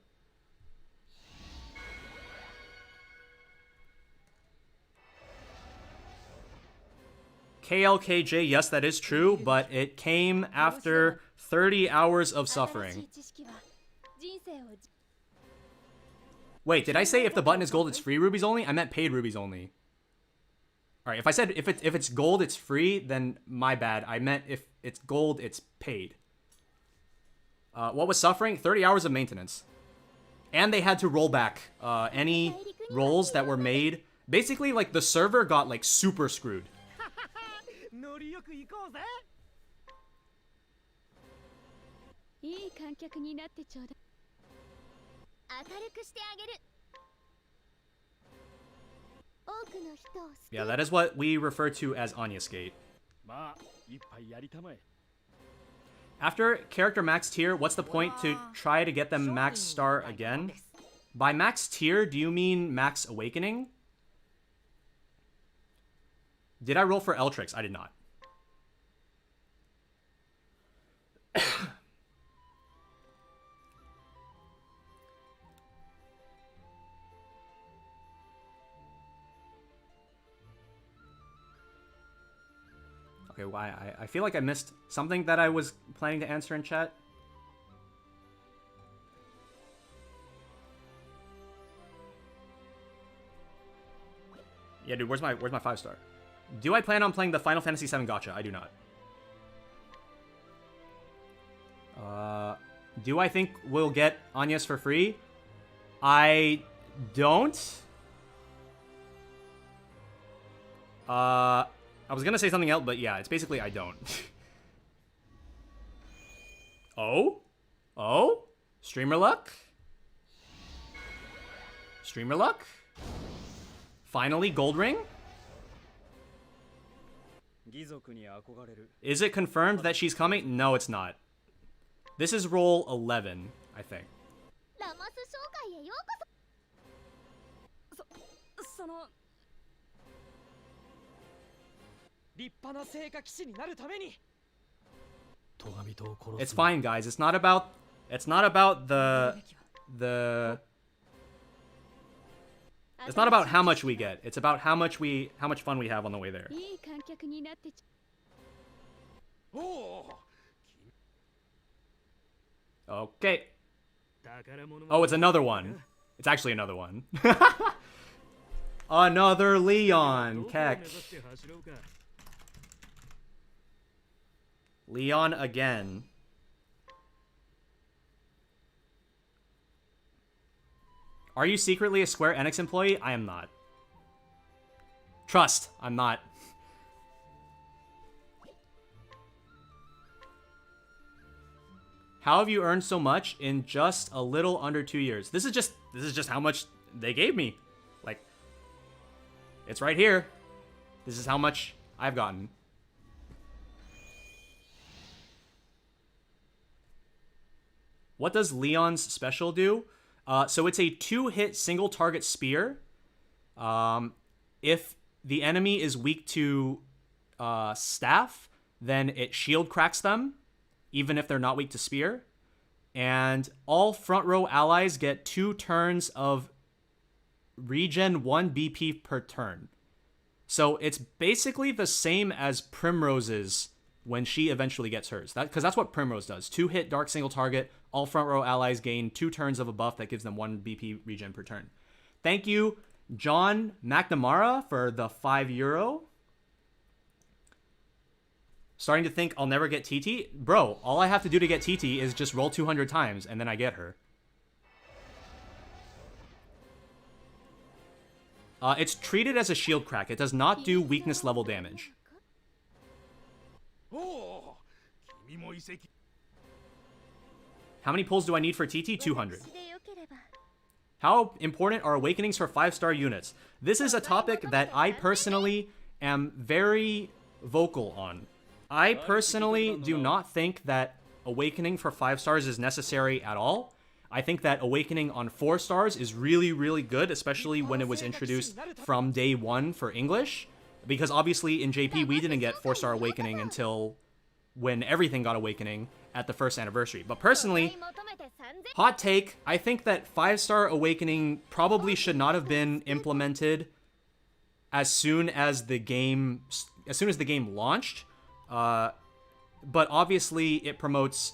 KLKJ, yes, that is true, but it came after 30 hours of suffering. Wait, did I say if the button is gold, it's free rubies only? I meant paid rubies only. Alright, if I said if it's gold, it's free, then my bad. I meant if it's gold, it's paid. What was suffering? 30 hours of maintenance. And they had to roll back any rolls that were made. Basically, like, the server got, like, super screwed. Yeah, that is what we refer to as Anya Skate. After character max tier, what's the point to try to get them max star again? By max tier, do you mean max awakening? Did I roll for Eltrix? I did not. Okay, why? I feel like I missed something that I was planning to answer in chat. Yeah, dude, where's my 5-star? Do I plan on playing the Final Fantasy VII Gacha? I do not. Do I think we'll get Anyas for free? I don't. I was gonna say something else, but yeah, it's basically I don't. Oh? Oh? Streamer luck? Streamer luck? Finally, gold ring? Is it confirmed that she's coming? No, it's not. This is roll 11, I think. It's fine, guys. It's not about the it's not about how much we get. It's about how much fun we have on the way there. Okay. Oh, it's another one. It's actually another one. Another Leon. Keck. Leon again. Are you secretly a Square Enix employee? I am not. Trust, I'm not. How have you earned so much in just a little under 2 years? This is just how much they gave me. Like, it's right here. This is how much I've gotten. What does Leon's special do? So it's a 2-hit single target spear. If the enemy is weak to staff, then it shield cracks them, even if they're not weak to spear. And all front row allies get 2 turns of regen 1 BP per turn. So it's basically the same as Primrose's when she eventually gets hers. Because that's what Primrose does. 2-hit dark single target. All front row allies gain 2 turns of a buff that gives them 1 BP regen per turn. Thank you, John McNamara, for the €5. Starting to think I'll never get Titi? Bro, all I have to do to get Titi is just roll 200 times, and then I get her. It's treated as a shield crack. It does not do weakness level damage. How many pulls do I need for Titi? 200. How important are awakenings for 5-star units? This is a topic that I personally am very vocal on. I personally do not think that awakening for 5 stars is necessary at all. I think that awakening on 4 stars is really, really good, especially when it was introduced from day 1 for English. Because obviously in JP we didn't get 4-star awakening until when everything got awakening at the first anniversary. But personally, hot take, I think that 5-star awakening probably should not have been implemented as soon as the game launched. But obviously it promotes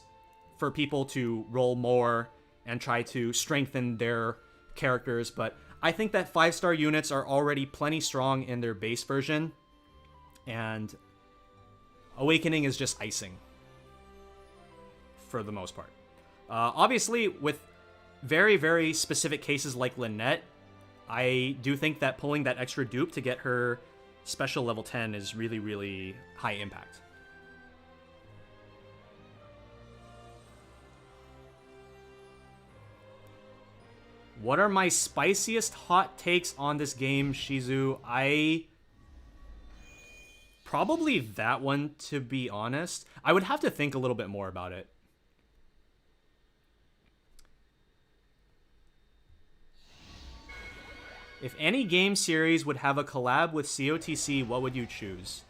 for people to roll more and try to strengthen their characters. But I think that 5-star units are already plenty strong in their base version, and awakening is just icing for the most part. Obviously, with very, very specific cases like Lynette, I do think that pulling that extra dupe to get her special level 10 is really, really high impact. What are my spiciest hot takes on this game, Shizu? Probably that one, to be honest. I would have to think a little bit more about it. If any game series would have a collab with COTC, what would you choose?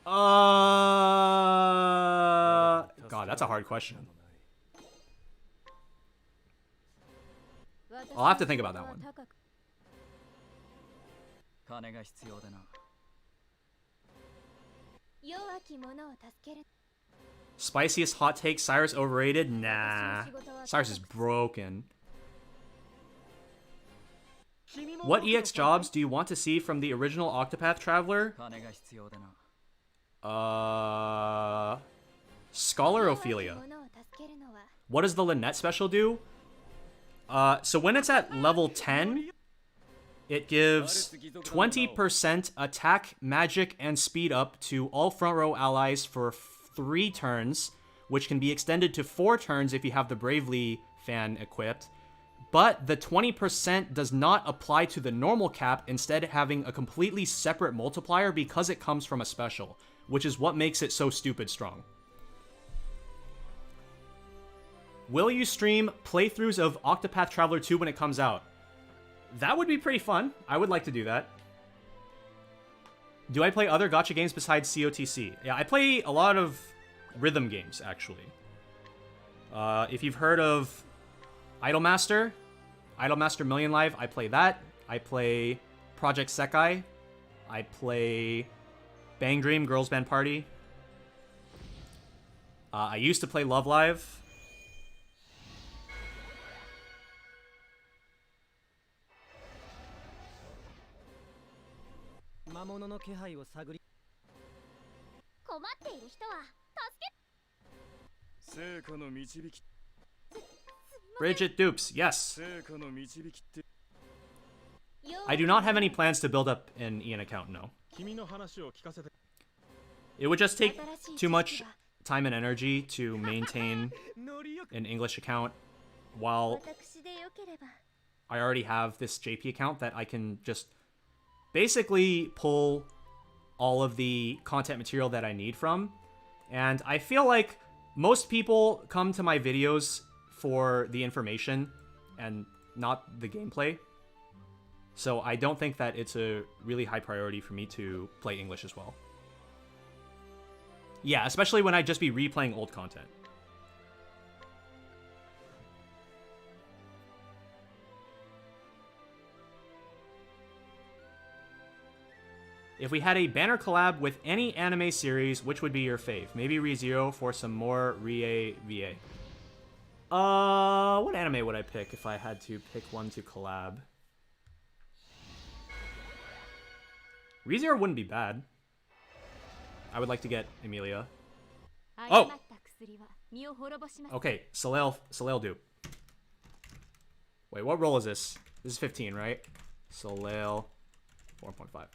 God, that's a hard question. I'll have to think about that one. Spiciest hot take, Cyrus overrated? Nah. Cyrus is broken. What EX jobs do you want to see from the original Octopath Traveler? Scholar Ophelia. What does the Lynette special do? So when it's at level 10, it gives 20% attack, magic, and speed up to all front row allies for 3 turns, which can be extended to 4 turns if you have the Bravely fan equipped. But the 20% does not apply to the normal cap, instead having a completely separate multiplier because it comes from a special, which is what makes it so stupid strong. Will you stream playthroughs of Octopath Traveler 2 when it comes out? That would be pretty fun. I would like to do that. Do I play other gacha games besides COTC? Yeah, I play a lot of rhythm games, actually. If you've heard of Idolmaster Million Live, I play that. I play Project Sekai. I play Bang Dream, Girls Band Party. I used to play Love Live. Bridget Dupes, yes. I do not have any plans to build up an Ian account, no. It would just take too much time and energy to maintain an English account while I already have this JP account that I can just basically pull all of the content material that I need from. And I feel like most people come to my videos for the information and not the gameplay. So I don't think that it's a really high priority for me to play English as well. Yeah, especially when I just be replaying old content. If we had a banner collab with any anime series, which would be your fave? Maybe ReZero for some more Rie VA. What anime would I pick if I had to pick one to collab? ReZero wouldn't be bad. I would like to get Emilia. Oh! Okay, Soleil dupe. Wait, what roll is this? This is 15, right? Soleil 4.5.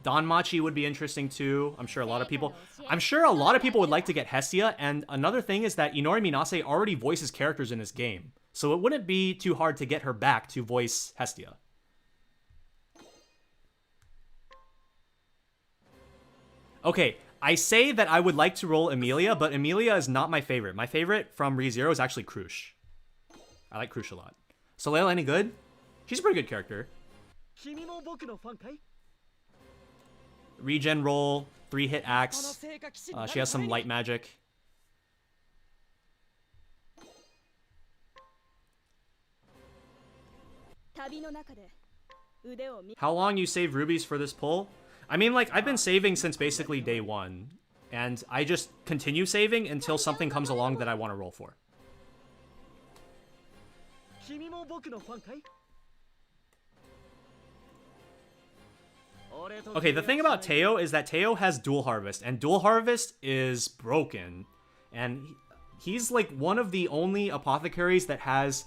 Danmachi would be interesting too. I'm sure a lot of people would like to get Hestia, and another thing is that Inori Minase already voices characters in this game. So it wouldn't be too hard to get her back to voice Hestia. Okay, I say that I would like to roll Emilia, but Emilia is not my favorite. My favorite from ReZero is actually Krush. I like Krush a lot. Soleil any good? She's a pretty good character. Regen roll, 3-hit axe. She has some light magic. How long you save rubies for this pull? I mean, like, I've been saving since basically day one. And I just continue saving until something comes along that I want to roll for. Okay, the thing about Teo is that Teo has dual harvest, and dual harvest is broken. And he's like one of the only apothecaries that has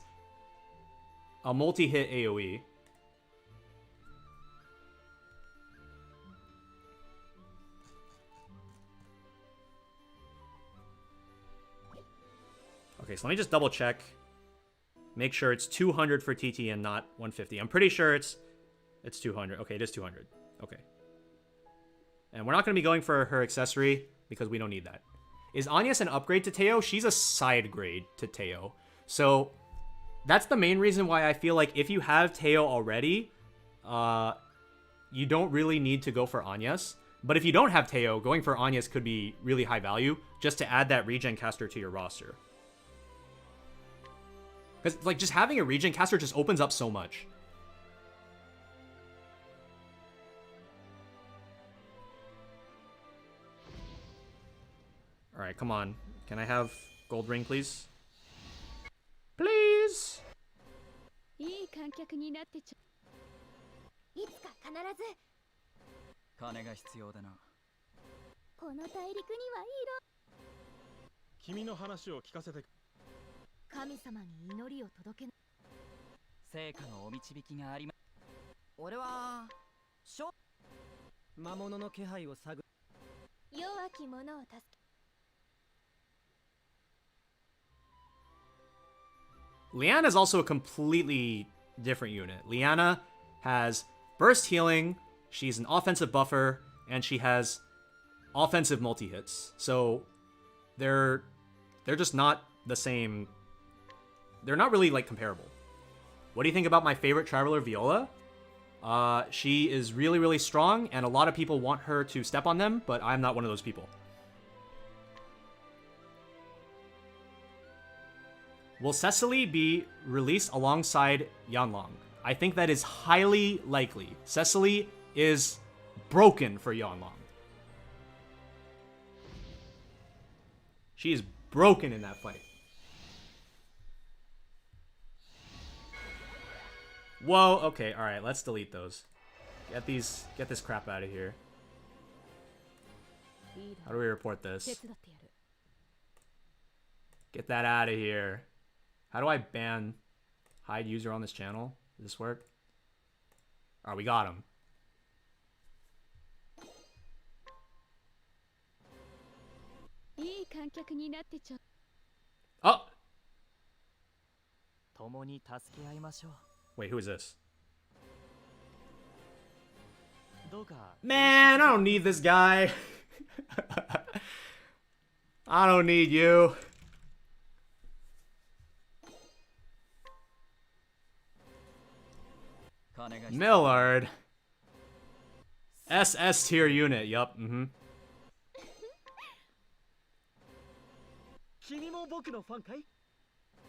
a multi-hit AoE. Okay, so let me just double check. Make sure it's 200 for Titi and not 150. I'm pretty sure it's 200. Okay, it is 200. Okay. And we're not going to be going for her accessory because we don't need that. Is Agnes an upgrade to Teo? She's a side grade to Teo. So that's the main reason why I feel like if you have Teo already, you don't really need to go for Agnes. But if you don't have Teo, going for Agnes could be really high value just to add that regen caster to your roster. Because like just having a regen caster just opens up so much. Alright, come on. Can I have gold ring, please? Please! Liana is also a completely different unit. Liana has burst healing, she's an offensive buffer, and she has offensive multi-hits. So they're just not the same. They're not really like comparable. What do you think about my favorite Traveler, Viola? She is really, really strong, and a lot of people want her to step on them, but I'm not one of those people. Will Cecily be released alongside Yanlong? I think that is highly likely. Cecily is broken for Yanlong. She is broken in that fight. Whoa, okay, alright, let's delete those. Get this crap out of here. How do we report this? Get that out of here. How do I hide user on this channel? Does this work? Alright, we got him. Oh! Wait, who is this? Man, I don't need this guy. I don't need you. Millard. SS tier unit, yup,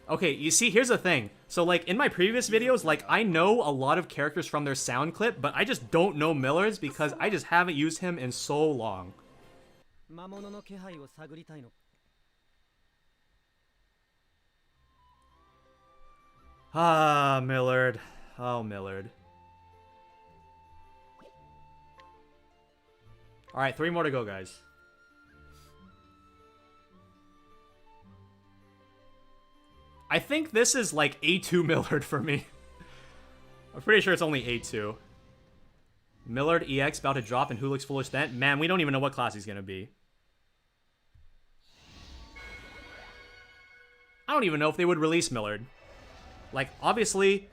Okay, you see, here's the thing. So, like, in my previous videos, like, I know a lot of characters from their sound clip, but I just don't know Millard's because I just haven't used him in so long. Ah, Millard. Oh, Millard. Alright, 3 more to go, guys. I think this is like A2 Millard for me. I'm pretty sure it's only A2. Millard EX about to drop and who looks foolish then? Man, we don't even know what class he's gonna be. I don't even know if they would release Millard. Like, obviously,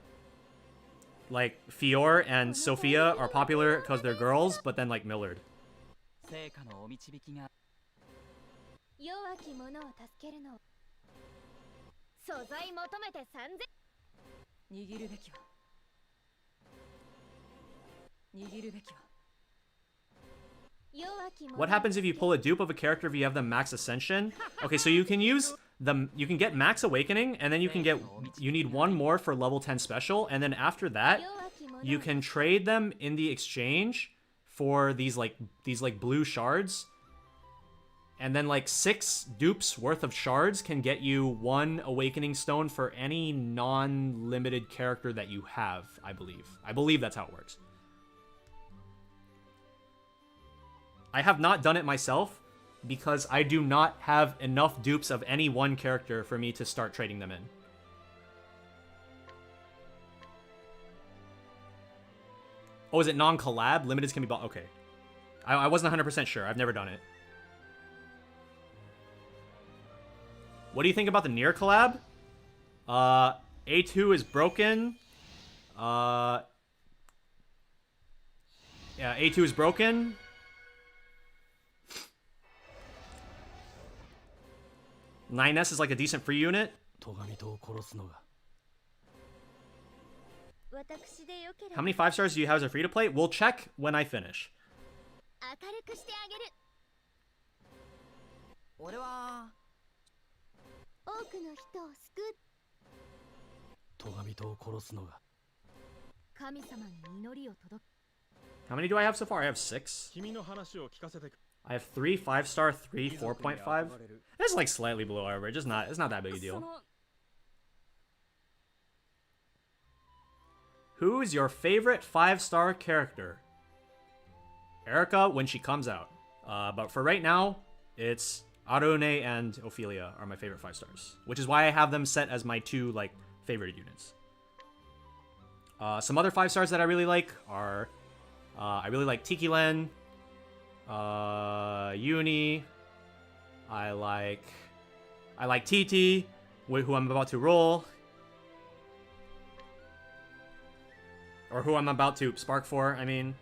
like, Fior and Sophia are popular because they're girls, but then, like, Millard. What happens if you pull a dupe of a character if you have them max ascension? Okay, so you can use them. You can get max awakening, and then you need 1 more for level 10 special, and then after that, you can trade them in the exchange for these blue shards. And then, like, 6 dupes worth of shards can get you 1 awakening stone for any non-limited character that you have, I believe. I believe that's how it works. I have not done it myself because I do not have enough dupes of any one character for me to start trading them in. Oh, is it non-collab? Limiteds can be bought. Okay. I wasn't 100% sure. I've never done it. What do you think about the Nier collab? A2 is broken. Yeah, A2 is broken. Nine S is like a decent free unit. How many 5 stars do you have as a free to play? We'll check when I finish. How many do I have so far? I have 6. I have 3 5-star, 3 4.5. That's like slightly below average. It's not that big a deal. Who's your favorite 5-star character? Erica when she comes out. But for right now, it's Arune and Ophelia are my favorite 5 stars, which is why I have them set as my 2 like favorite units. Some other 5 stars that I really like are I really like Tiki Len, Uni. I like Titi, who I'm about to roll, or who I'm about to spark for. I mean.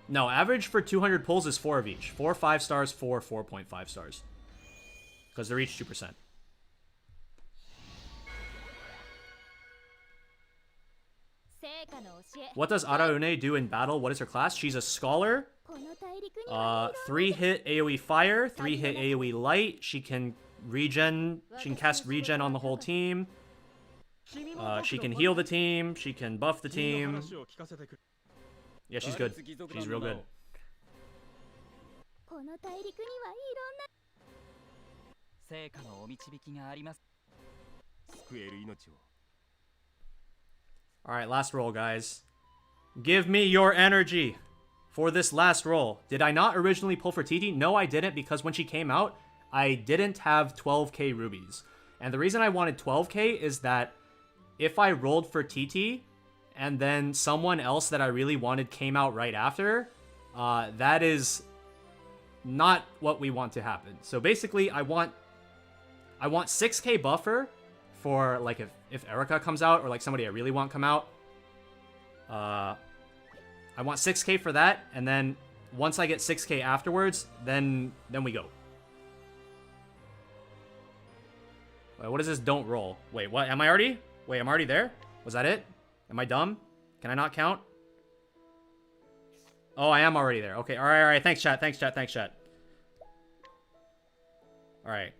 No, average for 200 pulls is 4 of each. 4 5 stars, 4 4.5 stars. Because they're each 2%. What does Araune do in battle? What is her class? She's a scholar. 3-hit AoE fire, 3-hit AoE light. She can regen. She can cast regen on the whole team. She can heal the team. She can buff the team. Yeah, she's good. She's real good. Alright, last roll, guys. Give me your energy for this last roll. Did I not originally pull for Titi? No, I didn't, because when she came out, I didn't have 12k rubies. And the reason I wanted 12k is that if I rolled for Titi, and then someone else that I really wanted came out right after, that is not what we want to happen. So basically, I want 6k buffer for like if Erica comes out or like somebody I really want come out. I want 6k for that, and then once I get 6k afterwards, then we go. Wait, what is this? Don't roll. Wait, what? Am I already? Wait, I'm already there? Was that it? Am I dumb? Can I not count? Oh, I am already there. Okay, alright. Thanks, chat. Thanks, chat. Alright.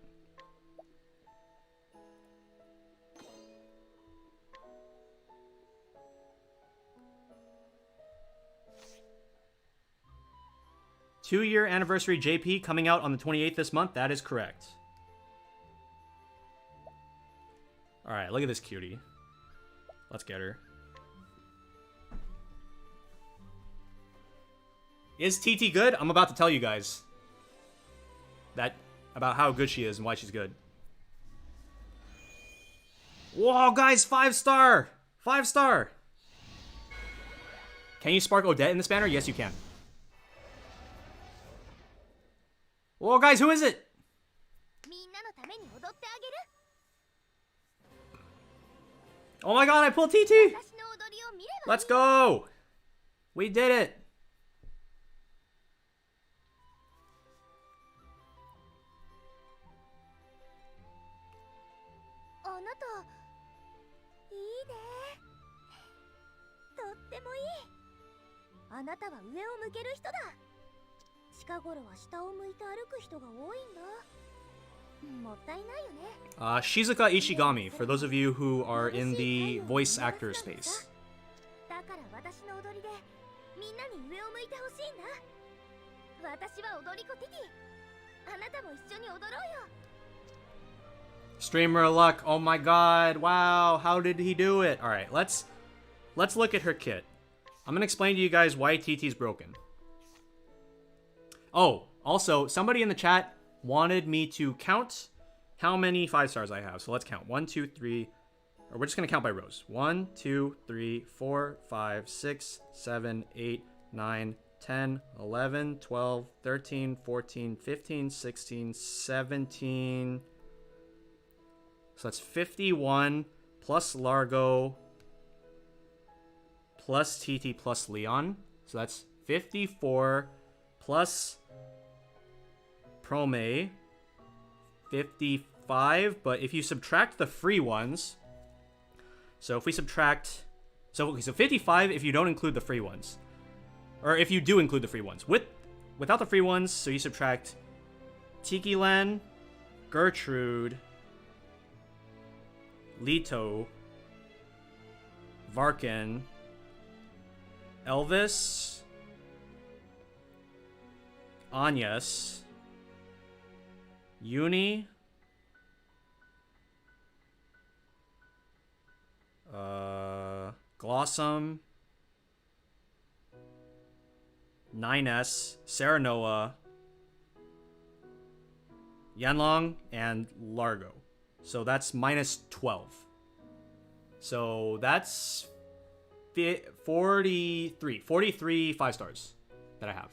Two-year anniversary JP coming out on the 28th this month. That is correct. Alright, look at this cutie. Let's get her. Is Titi good? I'm about to tell you guys that about how good she is and why she's good. Whoa, guys, 5-star! 5-star! Can you spark Odette in this banner? Yes, you can. Whoa, guys, who is it? Oh my god, I pulled Titi! Let's go! We did it! Shizuka Ishigami, for those of you who are in the voice actor space. Streamer luck, oh my god, wow, how did he do it? Alright, let's look at her kit. I'm gonna explain to you guys why Titi's broken. Oh, also, somebody in the chat wanted me to count how many 5-stars I have. So let's count. 1, 2, 3, or we're just gonna count by rows. 1, 2, 3, 4, 5, 6, 7, 8, 9, 10, 11, 12, 13, 14, 15, 16, 17. So that's 51 plus Largo plus Titi plus Leon. So that's 54 plus Prome, 55. But if you subtract the free ones, so if we subtract, so 55 if you don't include the free ones, or if you do include the free ones. Without the free ones, so you subtract Tiki-Len, Gertrude, Leto, Varkin, Elvis, Agnes, Uni, Glossum, 9S, Sarah Noah, Yanlong, and Largo. So that's minus 12. So that's 43 5-stars that I have.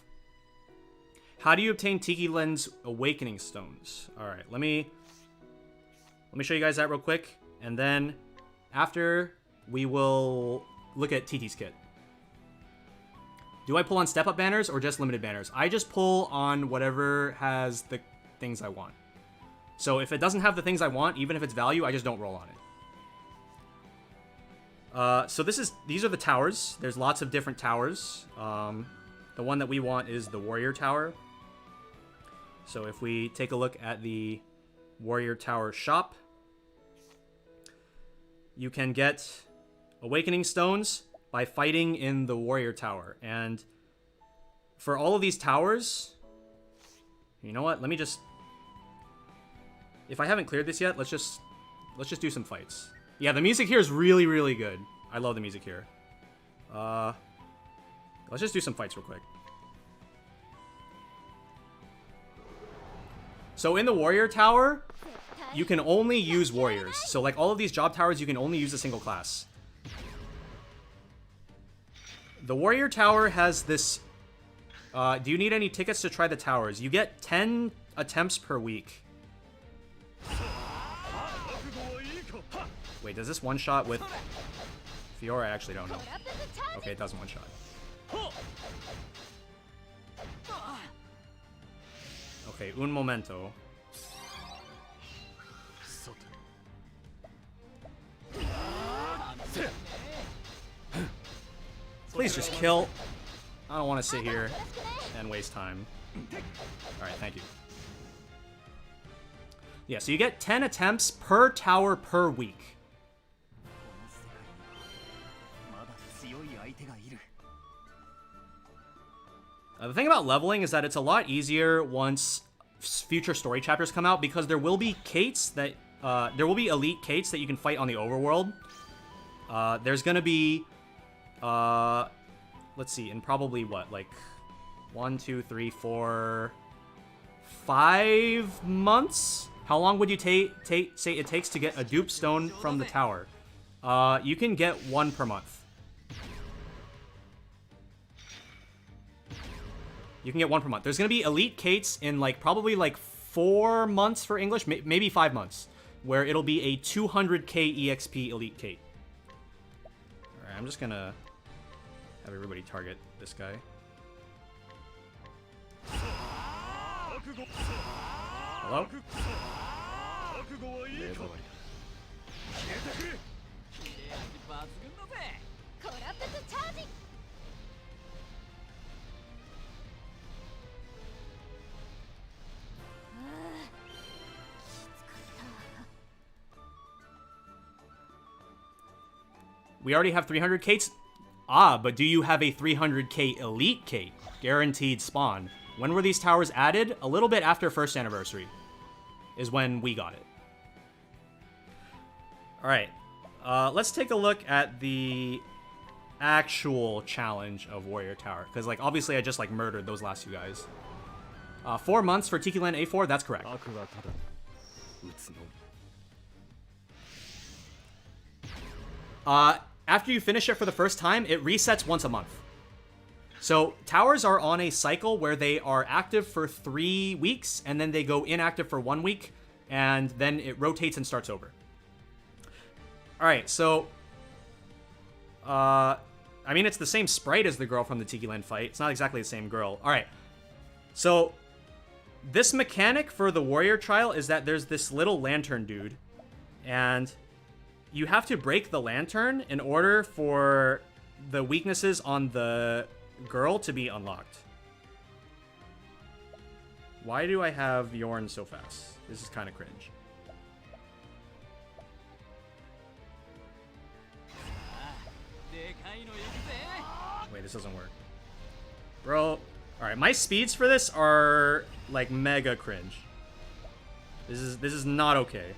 How do you obtain Tiki-Len's Awakening Stones? Alright, let me show you guys that real quick. And then after, we will look at Titi's kit. Do I pull on step-up banners or just limited banners? I just pull on whatever has the things I want. So if it doesn't have the things I want, even if it's value, I just don't roll on it. So these are the towers. There's lots of different towers. The one that we want is the Warrior Tower. So if we take a look at the Warrior Tower shop, you can get Awakening Stones by fighting in the Warrior Tower. And for all of these towers, you know what? Let me just, if I haven't cleared this yet, let's just do some fights. Yeah, the music here is really, really good. I love the music here. Let's just do some fights real quick. So in the Warrior Tower, you can only use warriors. So like all of these job towers, you can only use a single class. The Warrior Tower has this Do you need any tickets to try the towers? You get 10 attempts per week. Wait, does this one-shot with Fiora? I actually don't know. Okay, it doesn't one-shot. Okay, un momento. Please just kill. I don't want to sit here and waste time. Alright, thank you. Yeah, so you get 10 attempts per tower per week. The thing about leveling is that it's a lot easier once future story chapters come out, because there will be Kates that there will be elite Kates that you can fight on the overworld. There's gonna be let's see, in probably what, like 1, 2, 3, 4, 5 months? How long would you say it takes to get a dupe stone from the tower? You can get 1 per month. You can get 1 per month. There's gonna be elite Kates in like probably like 4 months for English, maybe 5 months, where it'll be a 200k EXP elite Kate. Alright, I'm just gonna have everybody target this guy. Hello? We already have 300 Kates. But do you have a 300k elite Kate? Guaranteed spawn. When were these towers added? A little bit after first anniversary is when we got it. Alright, let's take a look at the actual challenge of Warrior Tower, because like obviously I just like murdered those last 2 guys. 4 months for Tiki Land A4, that's correct. After you finish it for the first time, it resets once a month. So towers are on a cycle where they are active for 3 weeks, and then they go inactive for 1 week, and then it rotates and starts over. Alright, so I mean, it's the same sprite as the girl from the Tiki Land fight. It's not exactly the same girl. Alright, so this mechanic for the warrior trial is that there's this little lantern dude, and you have to break the lantern in order for the weaknesses on the girl to be unlocked. Why do I have Yorn so fast? This is kind of cringe. Wait, this doesn't work. Bro, alright, my speeds for this are like mega cringe. This is not okay.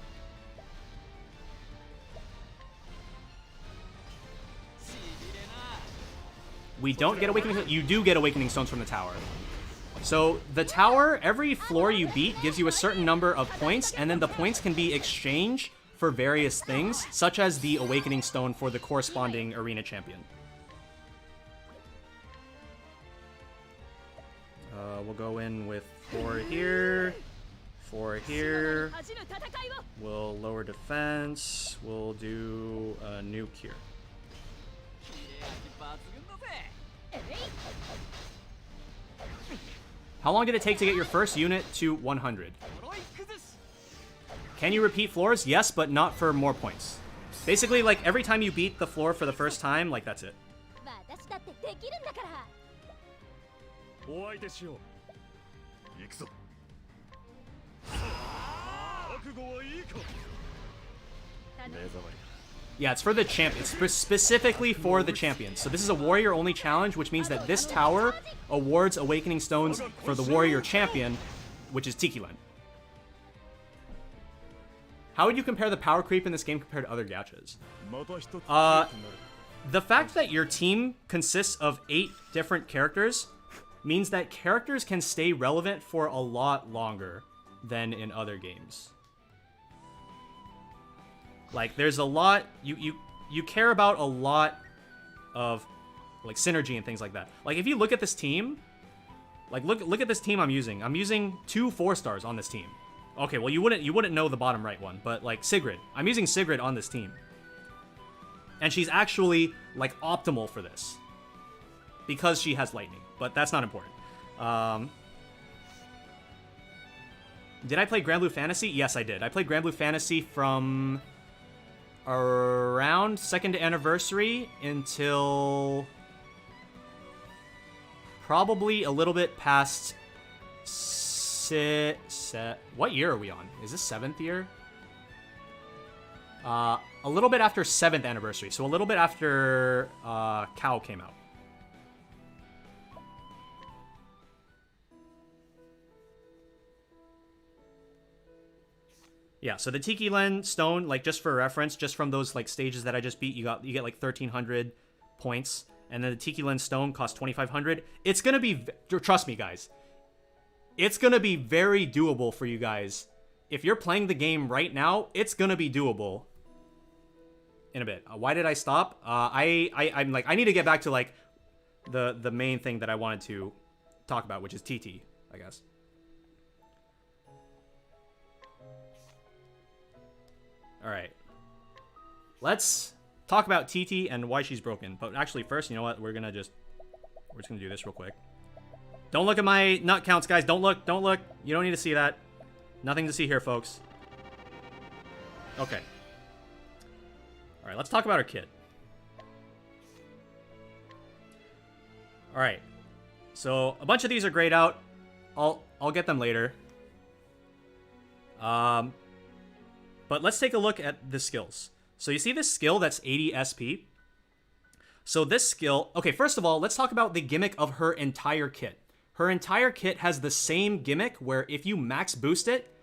We don't get Awakening. You do get Awakening Stones from the tower. So the tower, every floor you beat gives you a certain number of points, and then the points can be exchanged for various things, such as the Awakening Stone for the corresponding arena champion. We'll go in with 4 here, 4 here. We'll lower defense. We'll do a nuke here. How long did it take to get your first unit to 100? Can you repeat floors? Yes, but not for more points. Basically, like, every time you beat the floor for the first time, like, that's it. Yeah, it's for the champ. It's specifically for the champions. So this is a warrior-only challenge, which means that this tower awards Awakening Stones for the warrior champion, which is Tiki Land. How would you compare the power creep in this game compared to other gachas? The fact that your team consists of 8 different characters means that characters can stay relevant for a lot longer than in other games. Like, there's a lot, you care about a lot of, like, synergy and things like that. Like, if you look at this team, Like, look at this team I'm using. I'm using 2 4-stars on this team. Okay, well, you wouldn't know the bottom right one, but, like, Sigrid. I'm using Sigrid on this team. And she's actually, like, optimal for this. Because she has lightning. But that's not important. Did I play Grand Blue Fantasy? Yes, I did. I played Grand Blue Fantasy from around 2nd anniversary until probably a little bit past what year are we on? Is this 7th year? A little bit after 7th anniversary, so a little bit after Cow came out. Yeah, so the Tiki Len stone, like, just for reference, just from those, like, stages that I just beat, you get like 1,300 points, and then the Tiki Len stone costs 2,500. It's gonna be, trust me, guys, it's gonna be very doable for you guys. If you're playing the game right now, it's gonna be doable. In a bit. Why did I stop? I'm like, I need to get back to, like, the main thing that I wanted to talk about, which is Titi, I guess. Alright. Let's talk about Titi and why she's broken. But actually, first, you know what? We're just gonna do this real quick. Don't look at my nut counts, guys. Don't look. Don't look. You don't need to see that. Nothing to see here, folks. Okay. Alright, let's talk about her kit. Alright. So, a bunch of these are grayed out. I'll get them later. But let's take a look at the skills. So you see this skill that's 80 SP? So this skill... Okay, first of all, let's talk about the gimmick of her entire kit. Her entire kit has the same gimmick where if you max boost it,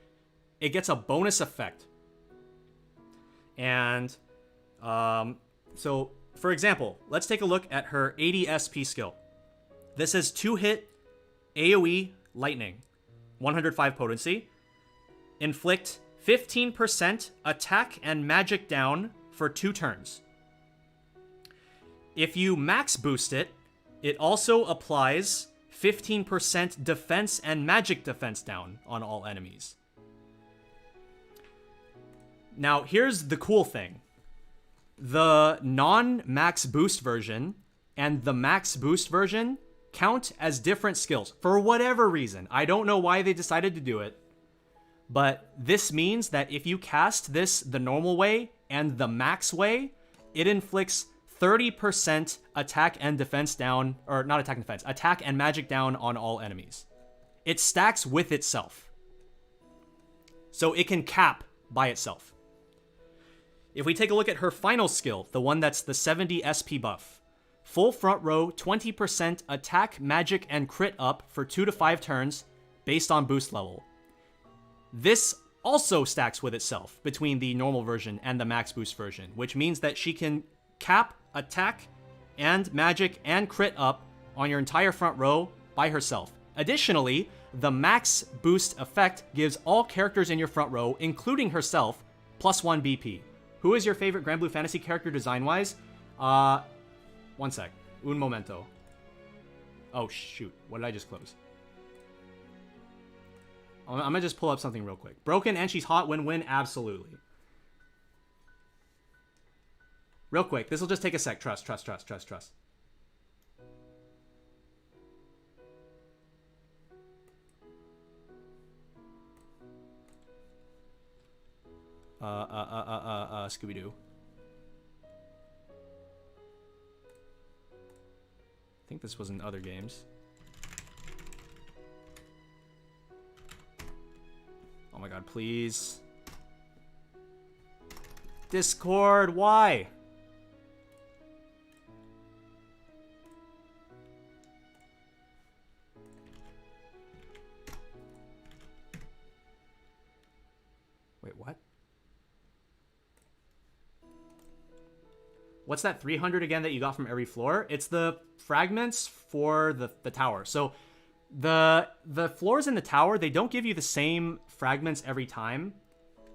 it gets a bonus effect. And... so, for example, let's take a look at her 80 SP skill. This is 2-hit AoE Lightning, 105 potency. Inflict 15% attack and magic down for 2 turns. If you max boost it, it also applies 15% defense and magic defense down on all enemies. Now, here's the cool thing. The non-max boost version and the max boost version count as different skills for whatever reason. I don't know why they decided to do it, but this means that if you cast this the normal way and the max way, it inflicts 30% attack and defense down, or not attack and defense, attack and magic down on all enemies. It stacks with itself. So it can cap by itself. If we take a look at her final skill, the one that's the 70 SP buff, full front row, 20% attack, magic, and crit up for 2 to 5 turns based on boost level. This also stacks with itself between the normal version and the max boost version, which means that she can cap, attack, and magic and crit up on your entire front row by herself. Additionally, the max boost effect gives all characters in your front row, including herself, +1 BP. Who is your favorite Grand Blue Fantasy character design-wise? One sec. Un momento. Oh, shoot. What did I just close? I'm gonna just pull up something real quick. Broken and she's hot, win-win, absolutely. Real quick, this will just take a sec. Trust. Scooby-Doo. I think this was in other games. Oh my god, please. Discord, why? Wait, what? What's that 300 again that you got from every floor? It's the fragments for the tower. So the floors in the tower, they don't give you the same fragments every time.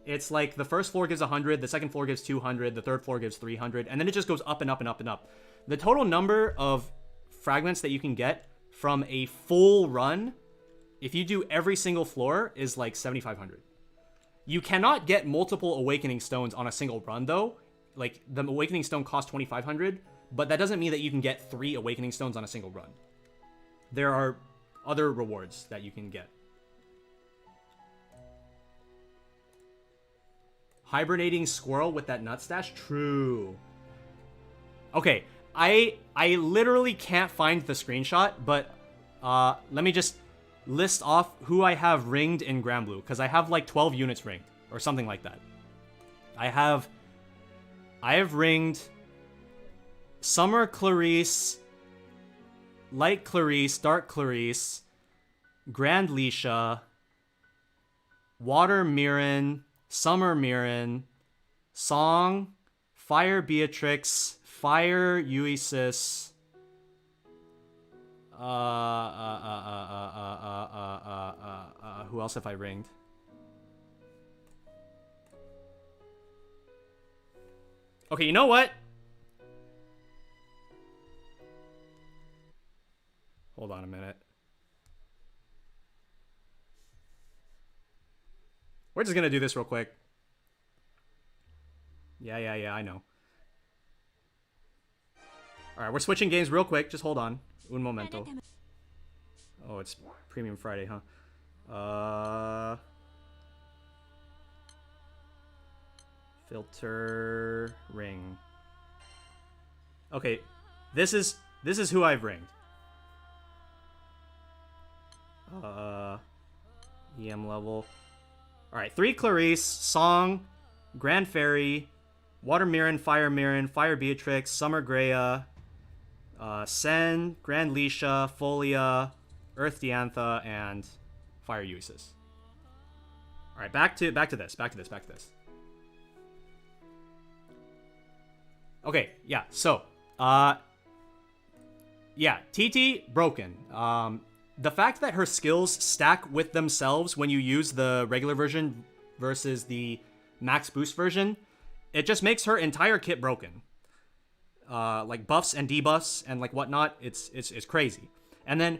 It's like the first floor gives 100, the second floor gives 200, the third floor gives 300, and then it just goes up and up and up and up. The total number of fragments that you can get from a full run, if you do every single floor, is like 7,500. You cannot get multiple Awakening Stones on a single run, though. Like, the Awakening Stone costs 2,500, but that doesn't mean that you can get 3 Awakening Stones on a single run. There are other rewards that you can get. Hibernating squirrel with that nut stash? True. Okay, I literally can't find the screenshot, but let me just list off who I have ringed in Granblue, because I have like 12 units ringed, or something like that. I have ringed Summer Clarice, Light Clarice, Dark Clarice, Grand Leisha, Water Mirren, Summer Mirren, Song, Fire Beatrix, Fire Uisis, who else have I ringed? Okay, you know what? Hold on a minute. We're just gonna do this real quick. Yeah, I know. Alright, we're switching games real quick. Just hold on. Un momento. Oh, it's Premium Friday, huh? Filter ring. Okay, this is who I've ringed. EM level. Alright, 3 Clarice, Song, Grand Fairy, Water Mirren, Fire Beatrix, Summer Greya, Sen, Grand Leisha, Folia, Earth Diantha, and Fire Uisis. Alright, back to this. Okay, yeah, so, yeah, Titi, broken. The fact that her skills stack with themselves when you use the regular version versus the max boost version, it just makes her entire kit broken. Like buffs and debuffs and like whatnot, it's crazy. And then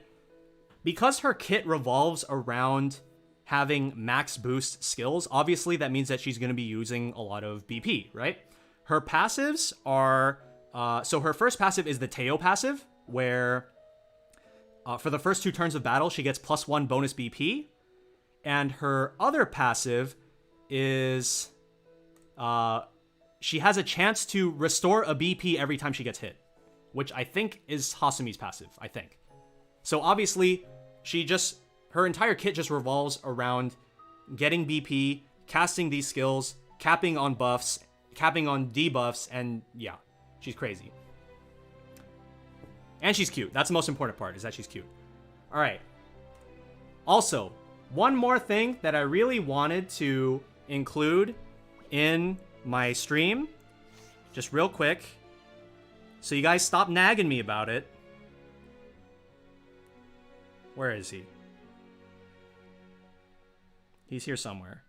because her kit revolves around having max boost skills, obviously that means that she's going to be using a lot of BP, right? Her passives are so her first passive is the Teo passive, where for the first 2 turns of battle, she gets +1 bonus BP. And her other passive is she has a chance to restore a BP every time she gets hit, which I think is Hasumi's passive, I think. So obviously, her entire kit just revolves around getting BP, casting these skills, capping on buffs, capping on debuffs, and yeah, she's crazy. And she's cute. That's the most important part, is that she's cute. All right. Also, one more thing that I really wanted to include in my stream, just real quick, so you guys stop nagging me about it. Where is he? He's here somewhere.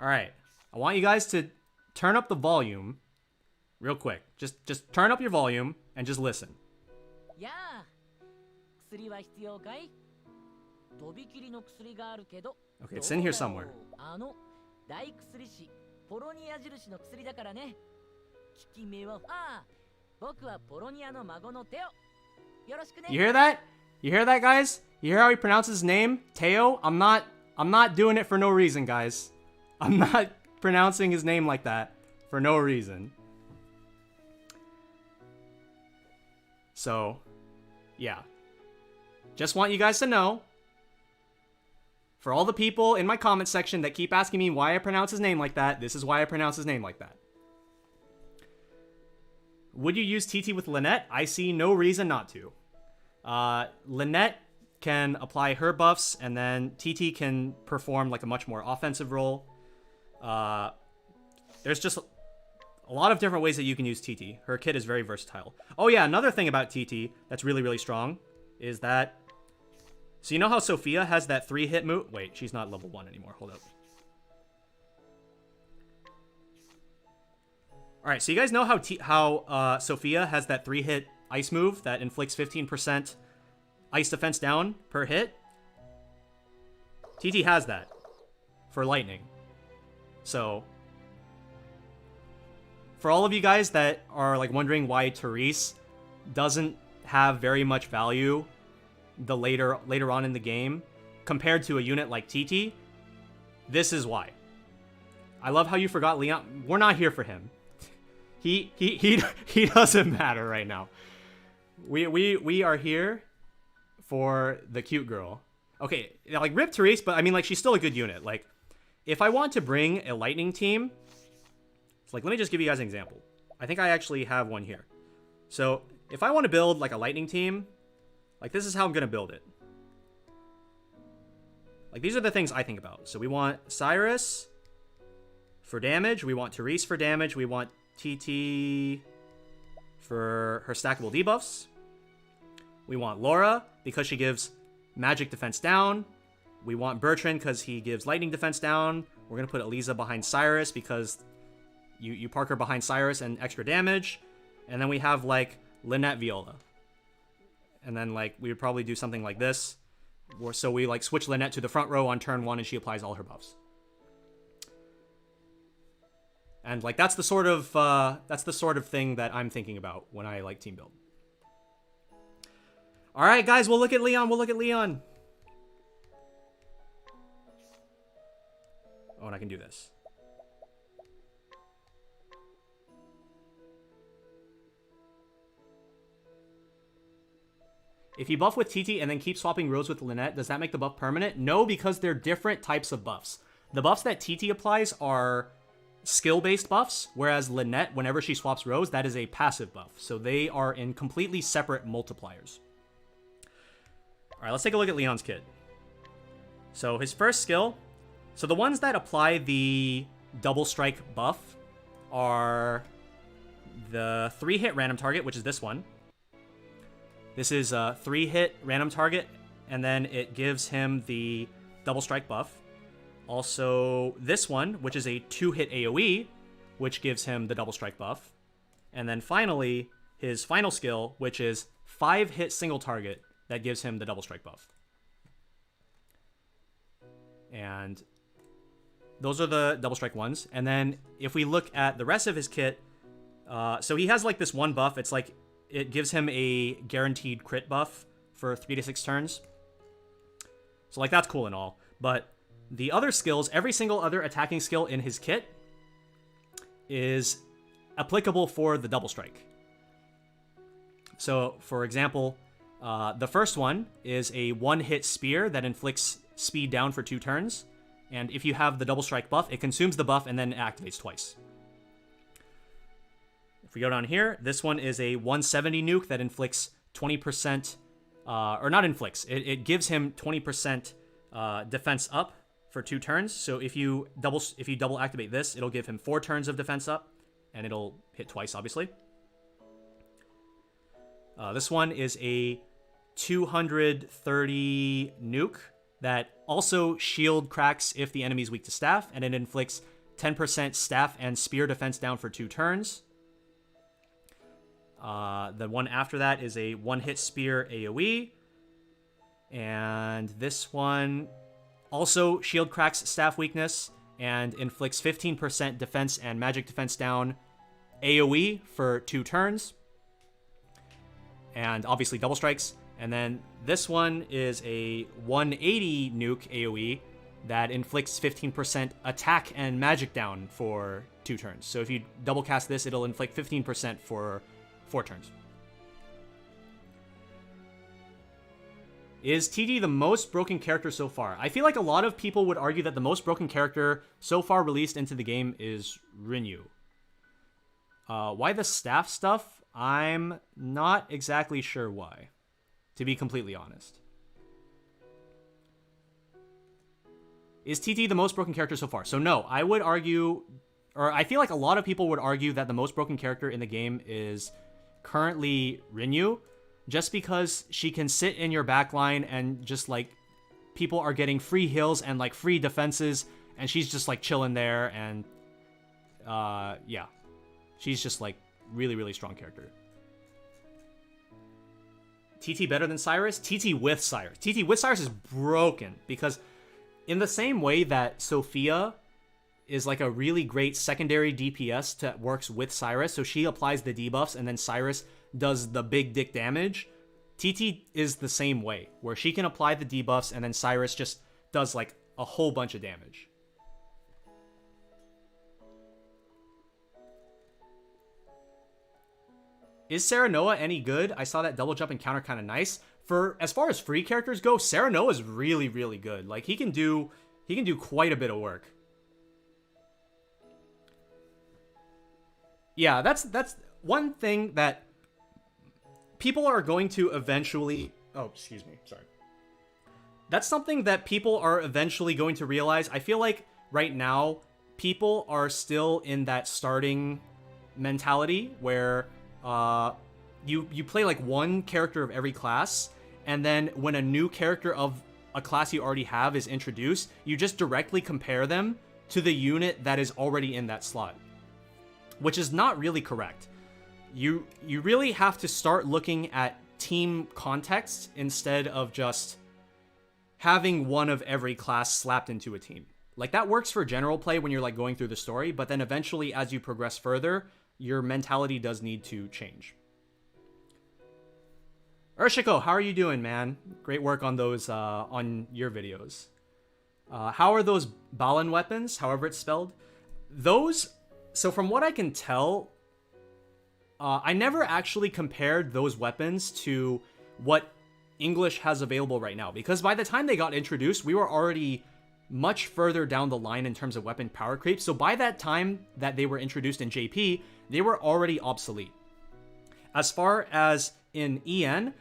All right. I want you guys to turn up the volume real quick. Just turn up your volume and just listen. Yeah. Okay, it's in here somewhere. You hear that? You hear that, guys? You hear how he pronounces his name? Teo? I'm not doing it for no reason, guys. I'm not pronouncing his name like that for no reason. So, yeah. Just want you guys to know, for all the people in my comment section that keep asking me why I pronounce his name like that, this is why I pronounce his name like that. Would you use Titi with Lynette? I see no reason not to. Lynette can apply her buffs, and then Titi can perform like a much more offensive role. There's just a lot of different ways that you can use Titi. Her kit is very versatile. Oh yeah, another thing about Titi that's really, really strong is that... So you know how Sophia has that 3-hit move? Wait, she's not level 1 anymore. Hold up. Alright, so you guys know how Sophia has that 3-hit ice move that inflicts 15% ice defense down per hit. Titi has that for lightning. So for all of you guys that are like wondering why Therese doesn't have very much value later on in the game compared to a unit like Titi, this is why. I love how you forgot Leon. We're not here for him. He doesn't matter right now. We are here for the cute girl. Okay, like rip Therese, but I mean like she's still a good unit. Like if I want to bring a lightning team, it's like let me just give you guys an example. I think I actually have one here. So if I want to build like a lightning team, like this is how I'm gonna build it. Like these are the things I think about. So we want Cyrus for damage, we want Therese for damage, we want TT for her stackable debuffs. We want Laura because she gives magic defense down. We want Bertrand because he gives lightning defense down. We're going to put Eliza behind Cyrus because you park her behind Cyrus and extra damage. And then we have like Lynette Viola. And then like we would probably do something like this. So we like switch Lynette to the front row on turn 1 and she applies all her buffs. And like that's the sort of thing that I'm thinking about when I like team build. All right, guys, we'll look at Leon. Oh, and I can do this. If you buff with TT and then keep swapping rows with Lynette, does that make the buff permanent? No, because they're different types of buffs. The buffs that TT applies are skill-based buffs, whereas Lynette, whenever she swaps rows, that is a passive buff. So they are in completely separate multipliers. All right, let's take a look at Leon's kit. So his first skill, so the ones that apply the double strike buff are the 3-hit random target, which is this one. This is a 3-hit random target, and then it gives him the double strike buff. Also, this one, which is a 2-hit AoE, which gives him the double strike buff. And then finally, his final skill, which is 5-hit single target, that gives him the double strike buff. And those are the double strike ones. And then if we look at the rest of his kit, so he has like this one buff. It's like it gives him a guaranteed crit buff for 3 to 6 turns. So like that's cool and all. But the other skills, every single other attacking skill in his kit is applicable for the double strike. So for example, the first one is a 1-hit spear that inflicts speed down for 2 turns. And if you have the double strike buff, it consumes the buff and then it activates twice. If we go down here, this one is a 170 nuke that inflicts 20%, or not inflicts, it gives him 20% defense up for 2 turns. So if you double activate this, it'll give him 4 turns of defense up, and it'll hit twice, obviously. This one is a 230 nuke that also shield cracks if the enemy's weak to staff, and it inflicts 10% staff and spear defense down for 2 turns. The one after that is a 1-hit spear AoE, and this one also shield cracks staff weakness and inflicts 15% defense and magic defense down AoE for 2 turns, and obviously double strikes. And then this one is a 180 nuke AoE that inflicts 15% attack and magic down for 2 turns. So if you double cast this, it'll inflict 15% for 4 turns. Is TD the most broken character so far? I feel like a lot of people would argue that the most broken character so far released into the game is Rinyu. Why the staff stuff? I'm not exactly sure why, to be completely honest. Is TT the most broken character so far? So no, I would argue, or I feel like a lot of people would argue that the most broken character in the game is currently Rinyu, just because she can sit in your backline and just like people are getting free heals and like free defenses, and she's just like chilling there, and yeah, she's just like really, really strong character. TT better than Cyrus? TT with Cyrus. TT with Cyrus is broken because in the same way that Sophia is like a really great secondary DPS that works with Cyrus, so she applies the debuffs and then Cyrus does the big dick damage, TT is the same way, where she can apply the debuffs and then Cyrus just does like a whole bunch of damage. Is Serenoa any good? I saw that double jump encounter kind of nice. For as far as free characters go, Serenoa is really, really good. Like he can do quite a bit of work. Yeah, that's one thing that people are going to eventually... Oh, excuse me. Sorry. That's something that people are eventually going to realize. I feel like right now, people are still in that starting mentality where you play like one character of every class, and then when a new character of a class you already have is introduced, you just directly compare them to the unit that is already in that slot, which is not really correct. You really have to start looking at team context instead of just having one of every class slapped into a team. Like that works for general play when you're like going through the story, but then eventually as you progress further, your mentality does need to change. Urshiko, how are you doing, man? Great work on those, on your videos. How are those Balan weapons, however it's spelled? Those, so from what I can tell, I never actually compared those weapons to what English has available right now, because by the time they got introduced, we were already much further down the line in terms of weapon power creep. So by that time that they were introduced in JP, they were already obsolete. As far as in EN,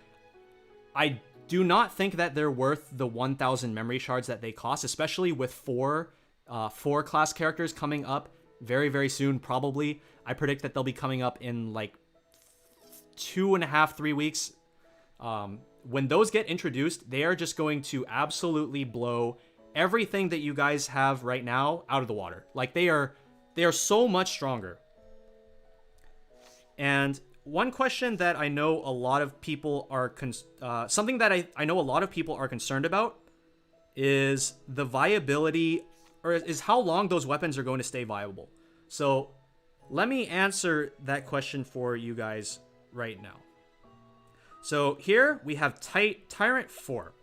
I do not think that they're worth the 1,000 memory shards that they cost, especially with four class characters coming up very, very soon, probably. I predict that they'll be coming up in like 2.5, 3 weeks. When those get introduced, they are just going to absolutely blow everything that you guys have right now out of the water. Like they are so much stronger. And one question that I know a lot of people are something that I know a lot of people are concerned about is the viability, or is how long those weapons are going to stay viable. So let me answer that question for you guys right now. So here we have Tyrant 4.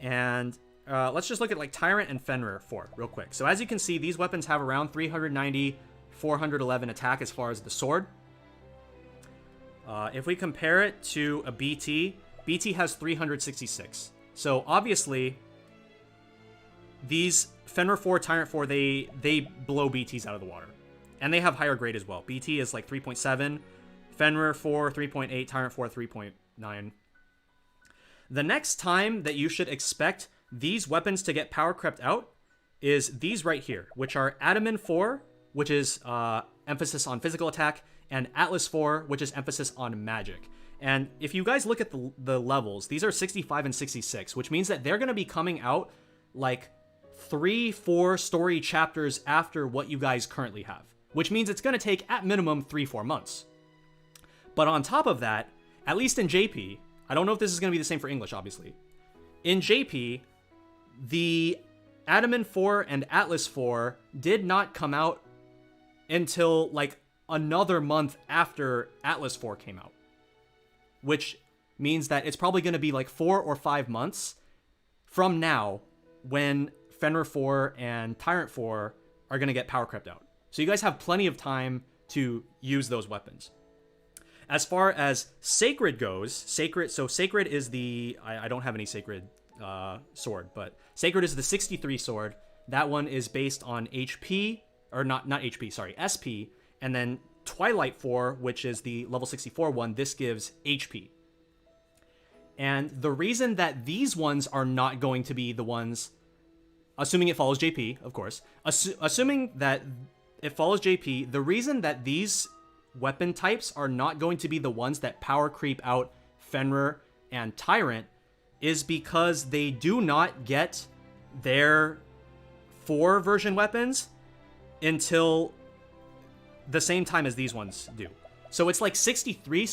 And let's just look at like Tyrant and Fenrir 4 real quick. So as you can see, these weapons have around 390, 411 attack as far as the sword. If we compare it to a BT, BT has 366. So obviously, these Fenrir 4, Tyrant 4, they blow BTs out of the water. And they have higher grade as well. BT is like 3.7, Fenrir 4, 3.8, Tyrant 4, 3.9. The next time that you should expect these weapons to get power crept out is these right here, which are Adaman 4, which is emphasis on physical attack, and Atlas 4, which is emphasis on magic. And if you guys look at the levels, these are 65 and 66, which means that they're going to be coming out like 3-4 story chapters after what you guys currently have, which means it's going to take at minimum 3-4 months. But on top of that, at least in JP, I don't know if this is going to be the same for English, obviously. In JP, the Adaman 4 and Atlas 4 did not come out until like another month after Atlas 4 came out, which means that it's probably going to be like 4 or 5 months from now when Fenrir 4 and Tyrant 4 are going to get power crept out. So you guys have plenty of time to use those weapons. As far as Sacred goes, Sacred is the... I don't have any Sacred sword, but Sacred is the 63 sword. That one is based on HP, or not HP, sorry, SP, and then Twilight 4, which is the level 64 one, this gives HP. And the reason that these ones are not going to be the ones, assuming it follows JP, of course, assuming that it follows JP, the reason that these weapon types are not going to be the ones that power creep out Fenrir and Tyrant is because they do not get their 4 version weapons until the same time as these ones do. So it's like 63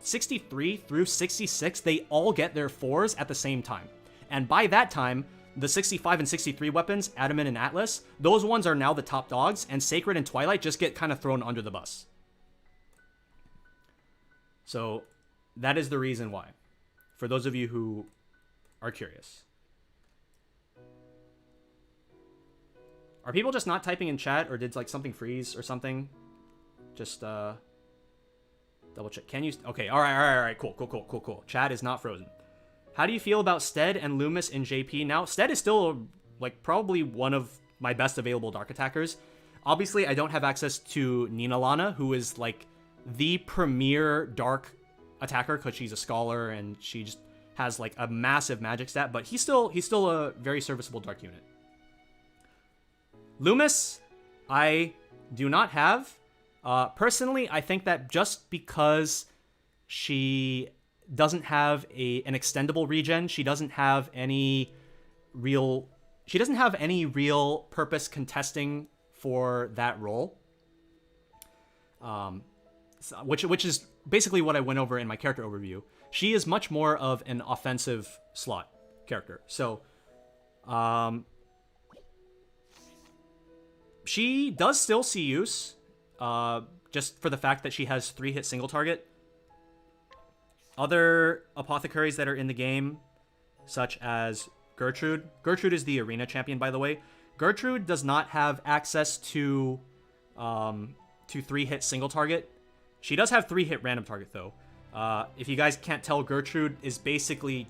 63 through 66, they all get their 4s at the same time. And by that time, the 65 and 63 weapons, Adamant and Atlas, those ones are now the top dogs, and Sacred and Twilight just get kind of thrown under the bus. So that is the reason why, for those of you who are curious. Are people just not typing in chat, or did like something freeze or something? Just double check. Can you? Okay, all right. Cool. Chat is not frozen. How do you feel about Stead and Loomis in JP now? Stead is still like probably one of my best available dark attackers. Obviously, I don't have access to Nina Lana, who is like the premier dark attacker because she's a scholar and she just has like a massive magic stat. But he's still a very serviceable dark unit. Loomis, I do not have. Personally, I think that just because she doesn't have an extendable regen, she doesn't have any real purpose contesting for that role. Which is basically what I went over in my character overview. She is much more of an offensive slot character. So, she does still see use, just for the fact that she has 3-hit single target. Other apothecaries that are in the game, such as Gertrude. Gertrude is the arena champion, by the way. Gertrude does not have access to 3-hit single target. She does have 3-hit random target, though. If you guys can't tell, Gertrude is basically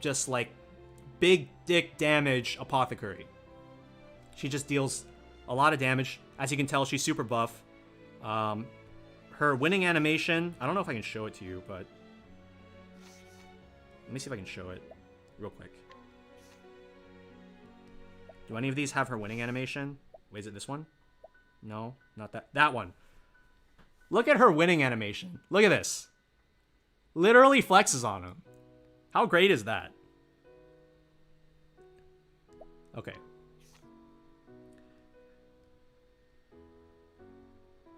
just like big dick damage apothecary. She just deals a lot of damage. As you can tell, she's super buff. Her winning animation, I don't know if I can show it to you, but let me see if I can show it real quick. Do any of these have her winning animation? Wait, is it this one? No, not that. That one. Look at her winning animation. Look at this. Literally flexes on him. How great is that? Okay.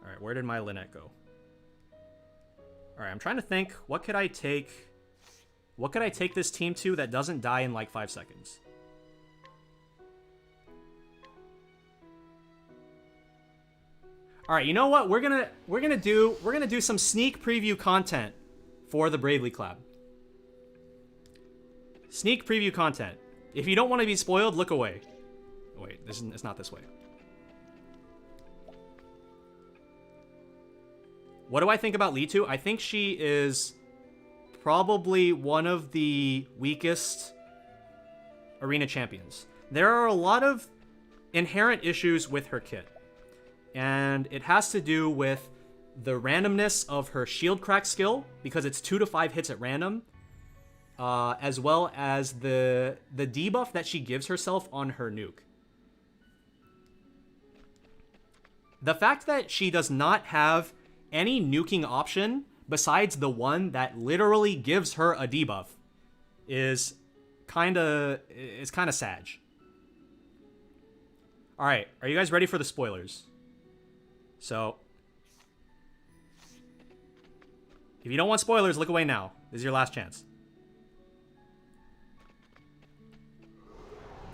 Alright, where did my Lynette go? Alright, I'm trying to think. What could I take this team to that doesn't die in like 5 seconds? All right, you know what? We're gonna do some sneak preview content for the Bravely Collab. Sneak preview content. If you don't want to be spoiled, look away. Oh, wait, it's not this way. What do I think about Litu? I think she is probably one of the weakest arena champions. There are a lot of inherent issues with her kit. And it has to do with the randomness of her shield crack skill, because it's 2 to 5 hits at random, as well as the debuff that she gives herself on her nuke. The fact that she does not have any nuking option besides the one that literally gives her a debuff is kind of sad. All right, are you guys ready for the spoilers? So, if you don't want spoilers, look away now. This is your last chance.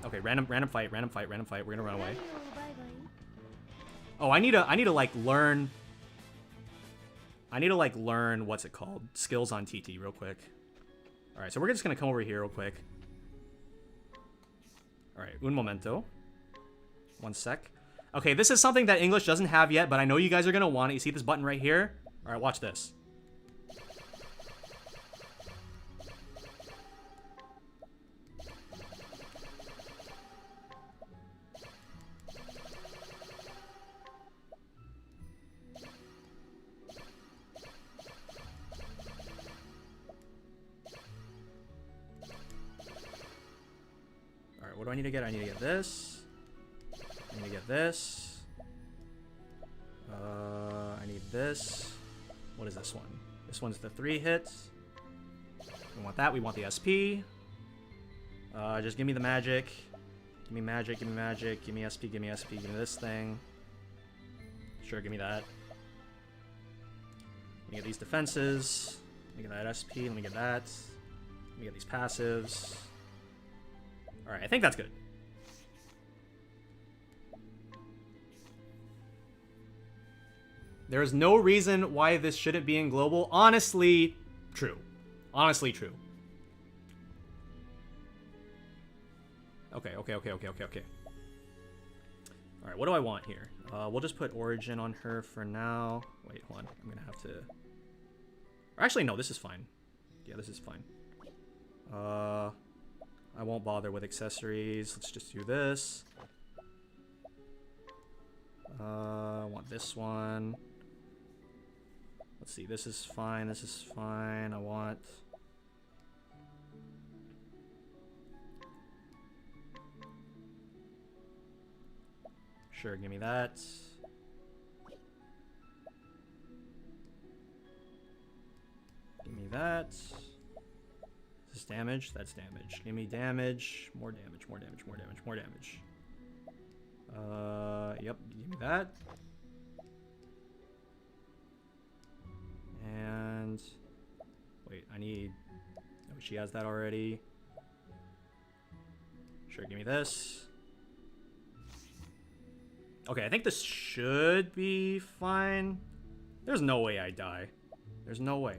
Okay, random fight. We're gonna run away. Oh, I need to like learn what's it called? Skills on Titi real quick. All right, so we're just gonna come over here real quick. All right, un momento. One sec. Okay, this is something that English doesn't have yet, but I know you guys are going to want it. You see this button right here? All right, watch this. All right, what do I need to get? I need to get this. I need to get this. I need this. What is this one? This one's the 3 hits. We want that. We want the SP. Just give me the magic. Give me magic. Give me magic. Give me SP. Give me SP. Give me this thing. Sure, give me that. Let me get these defenses. Let me get that SP. Let me get that. Let me get these passives. Alright, I think that's good. There is no reason why this shouldn't be in global. Honestly, true. Honestly, true. Okay. Alright, what do I want here? We'll just put Origin on her for now. Wait, hold on. I'm gonna have to... Or actually, no, this is fine. Yeah, this is fine. I won't bother with accessories. Let's just do this. I want this one. Let's see, this is fine, this is fine. I want... Sure, give me that. Give me that. Is this damage? That's damage. Give me damage. More damage, more damage, more damage, more damage. Yep, give me that. And... Wait, I need... Oh, she has that already. Sure, give me this. Okay, I think this should be fine. There's no way I die. There's no way.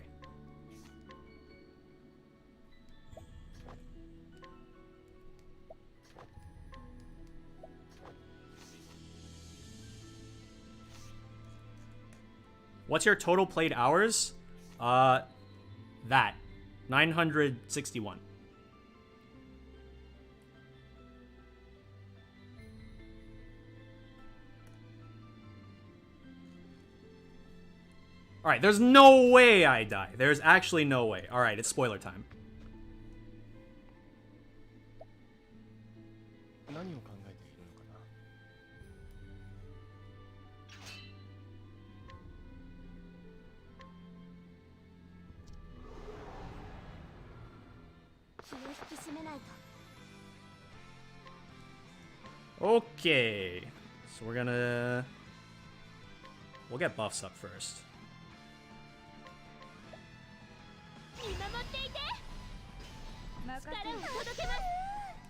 What's your total played hours? That. 961. Alright, there's no way I die. There's actually no way. Alright, it's spoiler time. Okay. So we're gonna... We'll get buffs up first.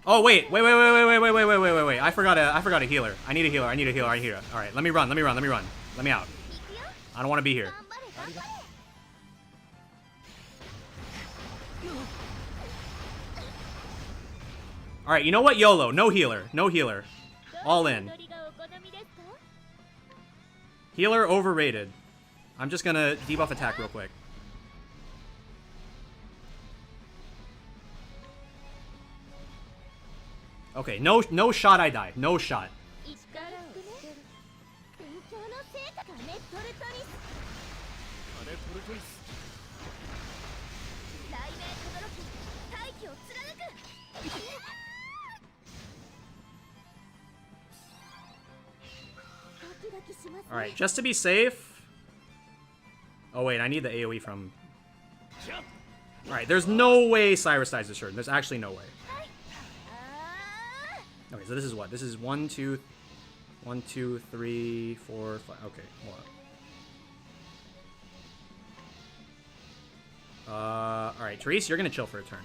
Oh wait. I forgot a healer. I need a healer. All right, let me run. Let me out. I don't want to be here. All right, you know what? YOLO. No healer. All in. Healer overrated. I'm just gonna debuff attack real quick. Okay, no shot I die. No shot. Alright, just to be safe... Oh wait, I need the AoE from... Alright, there's no way Cyrus dies this turn. There's actually no way. Okay, so this is what? This is 1, 2, 3, 4, 5. Okay, hold on. Alright, Therese, you're gonna chill for a turn.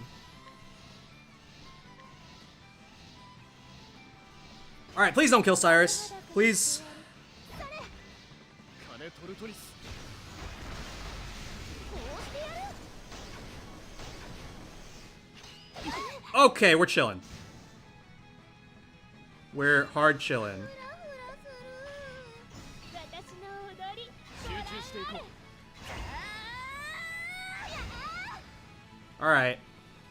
Alright, please don't kill Cyrus. Please. Okay, we're chilling. We're hard chilling. Alright.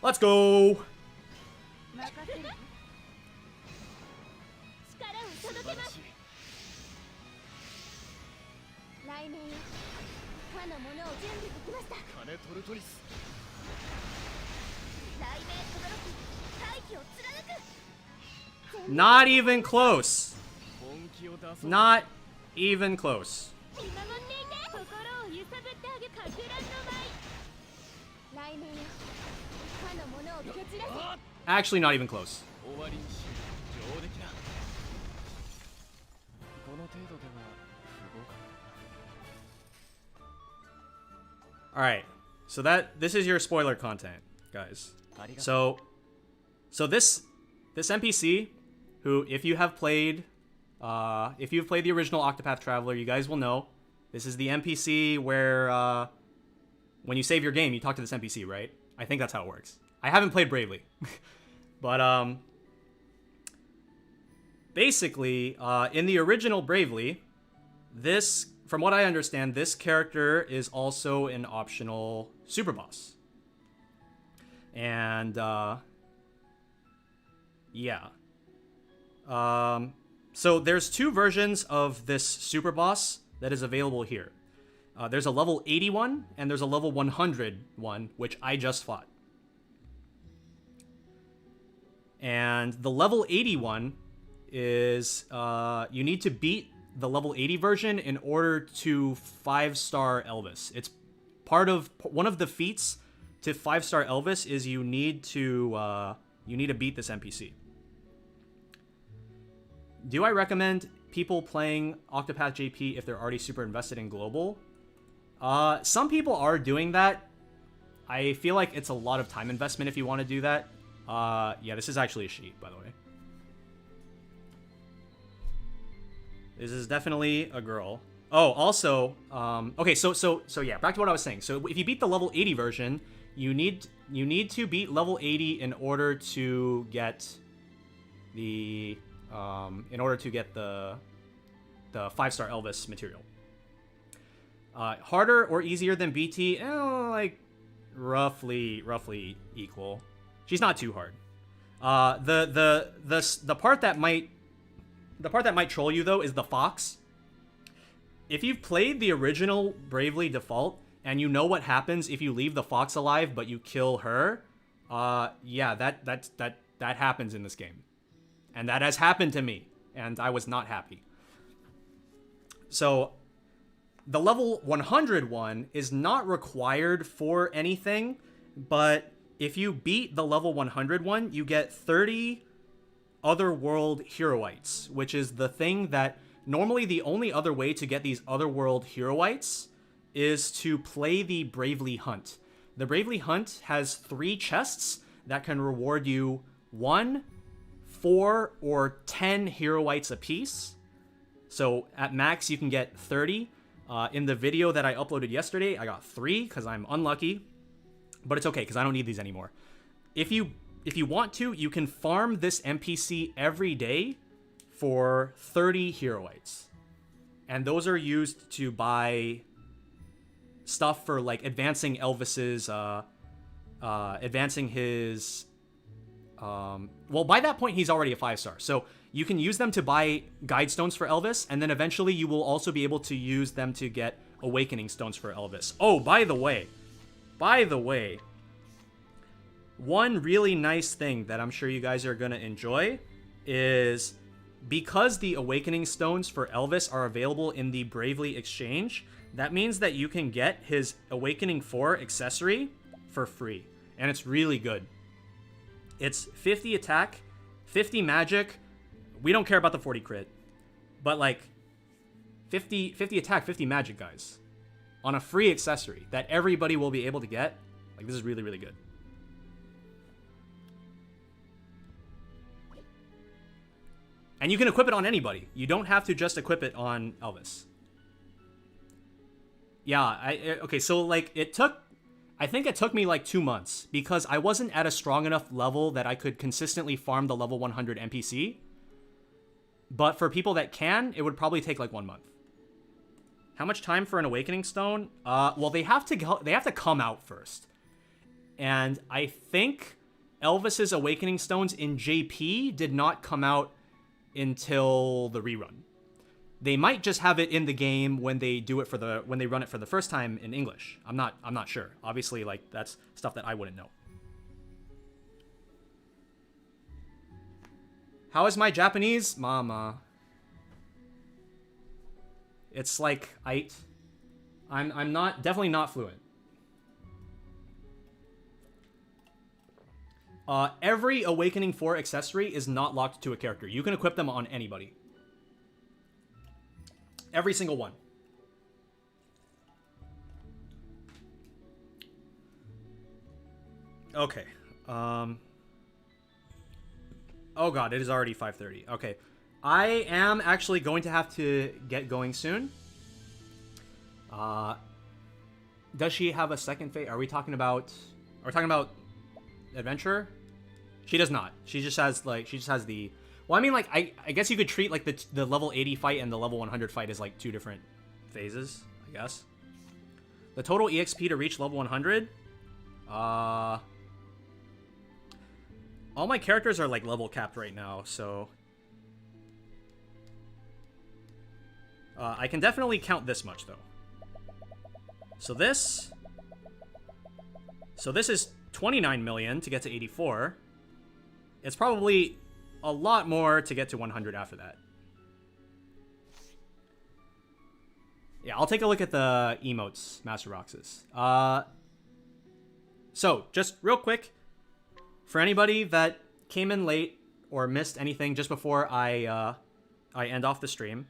Let's go! Not even close. Not even close. Actually, not even close. Alright. So this is your spoiler content, guys. So this NPC, who if you've played the original Octopath Traveler, you guys will know. This is the NPC where when you save your game, you talk to this NPC, right? I think that's how it works. I haven't played Bravely, but basically, in the original Bravely, this, from what I understand, this character is also an optional super boss. And yeah. So there's two versions of this super boss that is available here. There's a level 81 and there's a level 100 one, which I just fought. And the level 81 is you need to beat the level 80 version in order to 5-star Elvis. It's part of one of the feats to 5-star Elvis is you need to beat this NPC. Do I recommend people playing Octopath JP if they're already super invested in global? Some people are doing that. I feel like it's a lot of time investment if you want to do that. Yeah, this is actually a she, by the way. This is definitely a girl. Oh, also, okay, so yeah, back to what I was saying. So if you beat the level 80 version, you need to beat level 80 in order to get the 5-star Elvis material. Harder or easier than BT? Like roughly equal. She's not too hard. The part that might troll you though is the fox. If you've played the original Bravely Default and you know what happens if you leave the fox alive but you kill her, yeah, that happens in this game. And that has happened to me, and I was not happy. So the level 100 one is not required for anything, but if you beat the level 100 one, you get 30 Otherworld Heroites, which is the thing that normally the only other way to get these Otherworld Heroites is to play the Bravely Hunt. The Bravely Hunt has 3 chests that can reward you 1, 4, or 10 Heroites apiece. So at max, you can get 30. In the video that I uploaded yesterday, I got 3 because I'm unlucky. But it's okay because I don't need these anymore. If you want to, you can farm this NPC every day for 30 Heroites. And those are used to buy stuff for like advancing Elvis's, advancing his, well, by that point, he's already a 5-star. So you can use them to buy guide stones for Elvis, and then eventually you will also be able to use them to get awakening stones for Elvis. Oh, by the way, one really nice thing that I'm sure you guys are going to enjoy is because the awakening stones for Elvis are available in the Bravely Exchange, that means that you can get his Awakening 4 accessory for free. And it's really good. It's 50 attack, 50 magic. We don't care about the 40 crit. But like 50 attack, 50 magic, guys. On a free accessory that everybody will be able to get. Like, this is really, really good. And you can equip it on anybody. You don't have to just equip it on Elvis. Yeah, okay, so like I think it took me like 2 months because I wasn't at a strong enough level that I could consistently farm the level 100 NPC. But for people that can, it would probably take like 1 month. How much time for an awakening stone? Well, they have to come out first. And I think Elvis's awakening stones in JP did not come out until the rerun. They might just have it in the game when they do it when they run it for the first time in English. I'm not sure. Obviously, like that's stuff that I wouldn't know. How is my Japanese? Mama. It's like I'm definitely not fluent. Every Awakening 4 accessory is not locked to a character. You can equip them on anybody. Every single one. Okay. Oh god, it is already 5:30. Okay. I am actually going to have to get going soon. Does she have a second fate? Are we talking about adventure? She does not. She just has the well, I mean, like, I guess you could treat like the level 80 fight and the level 100 fight as like two different phases, I guess. The total EXP to reach level 100. All my characters are like level capped right now, so I can definitely count this much though. So this is 29 million to get to 84. It's probably a lot more to get to 100 after that. Yeah, I'll take a look at the emotes, Master Roxas. So, just real quick, for anybody that came in late or missed anything just before I end off the stream,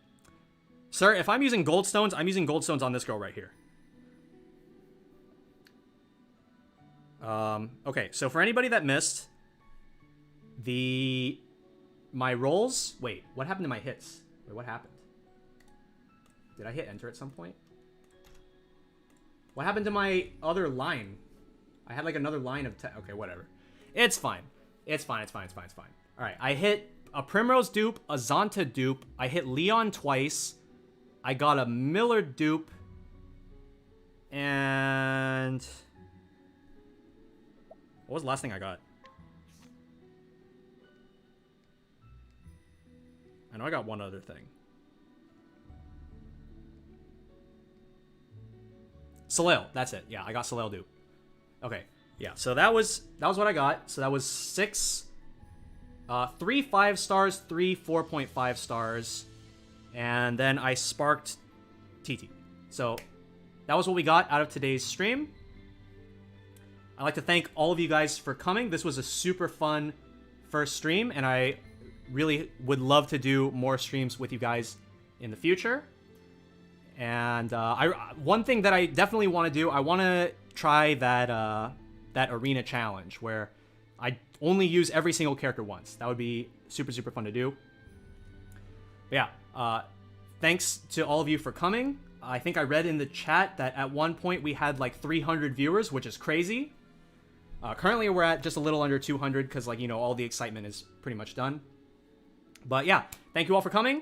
sir, if I'm using goldstones, I'm using goldstones on this girl right here. Okay, so for anybody that missed, my rolls... Wait, what happened to my hits? Wait, what happened? Did I hit enter at some point? What happened to my other line? I had like another line of... Okay, whatever. It's fine. It's fine. Alright, I hit a Primrose dupe, a Zonta dupe. I hit Leon twice. I got a Miller dupe. And... what was the last thing I got? I know I got one other thing. Soleil, that's it. Yeah, I got Soleil dupe. Okay, yeah, so that was what I got. So that was 3 5 stars, 3 4.5 stars, and then I sparked Titi. So that was what we got out of today's stream. I'd like to thank all of you guys for coming. This was a super fun first stream, and I really would love to do more streams with you guys in the future. And one thing that I definitely want to do, I want to try that arena challenge where I only use every single character once. That would be super, super fun to do. But yeah, thanks to all of you for coming. I think I read in the chat that at one point we had like 300 viewers, which is crazy. Currently we're at just a little under 200 because, like, you know, all the excitement is pretty much done. But yeah, thank you all for coming.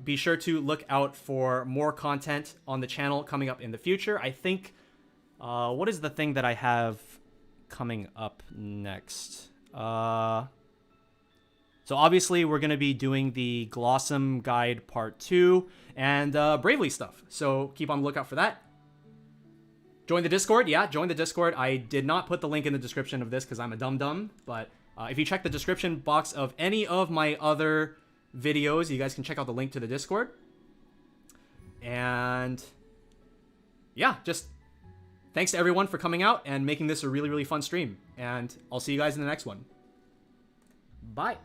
Be sure to look out for more content on the channel coming up in the future. I think, what is the thing that I have coming up next? So obviously we're going to be doing the Glossum Guide Part 2 and Bravely stuff. So keep on the lookout for that. Join the Discord. Yeah, join the Discord. I did not put the link in the description of this because I'm a dum-dum, but if you check the description box of any of my other videos, you guys can check out the link to the Discord. And yeah, just thanks to everyone for coming out and making this a really, really fun stream. And I'll see you guys in the next one. Bye.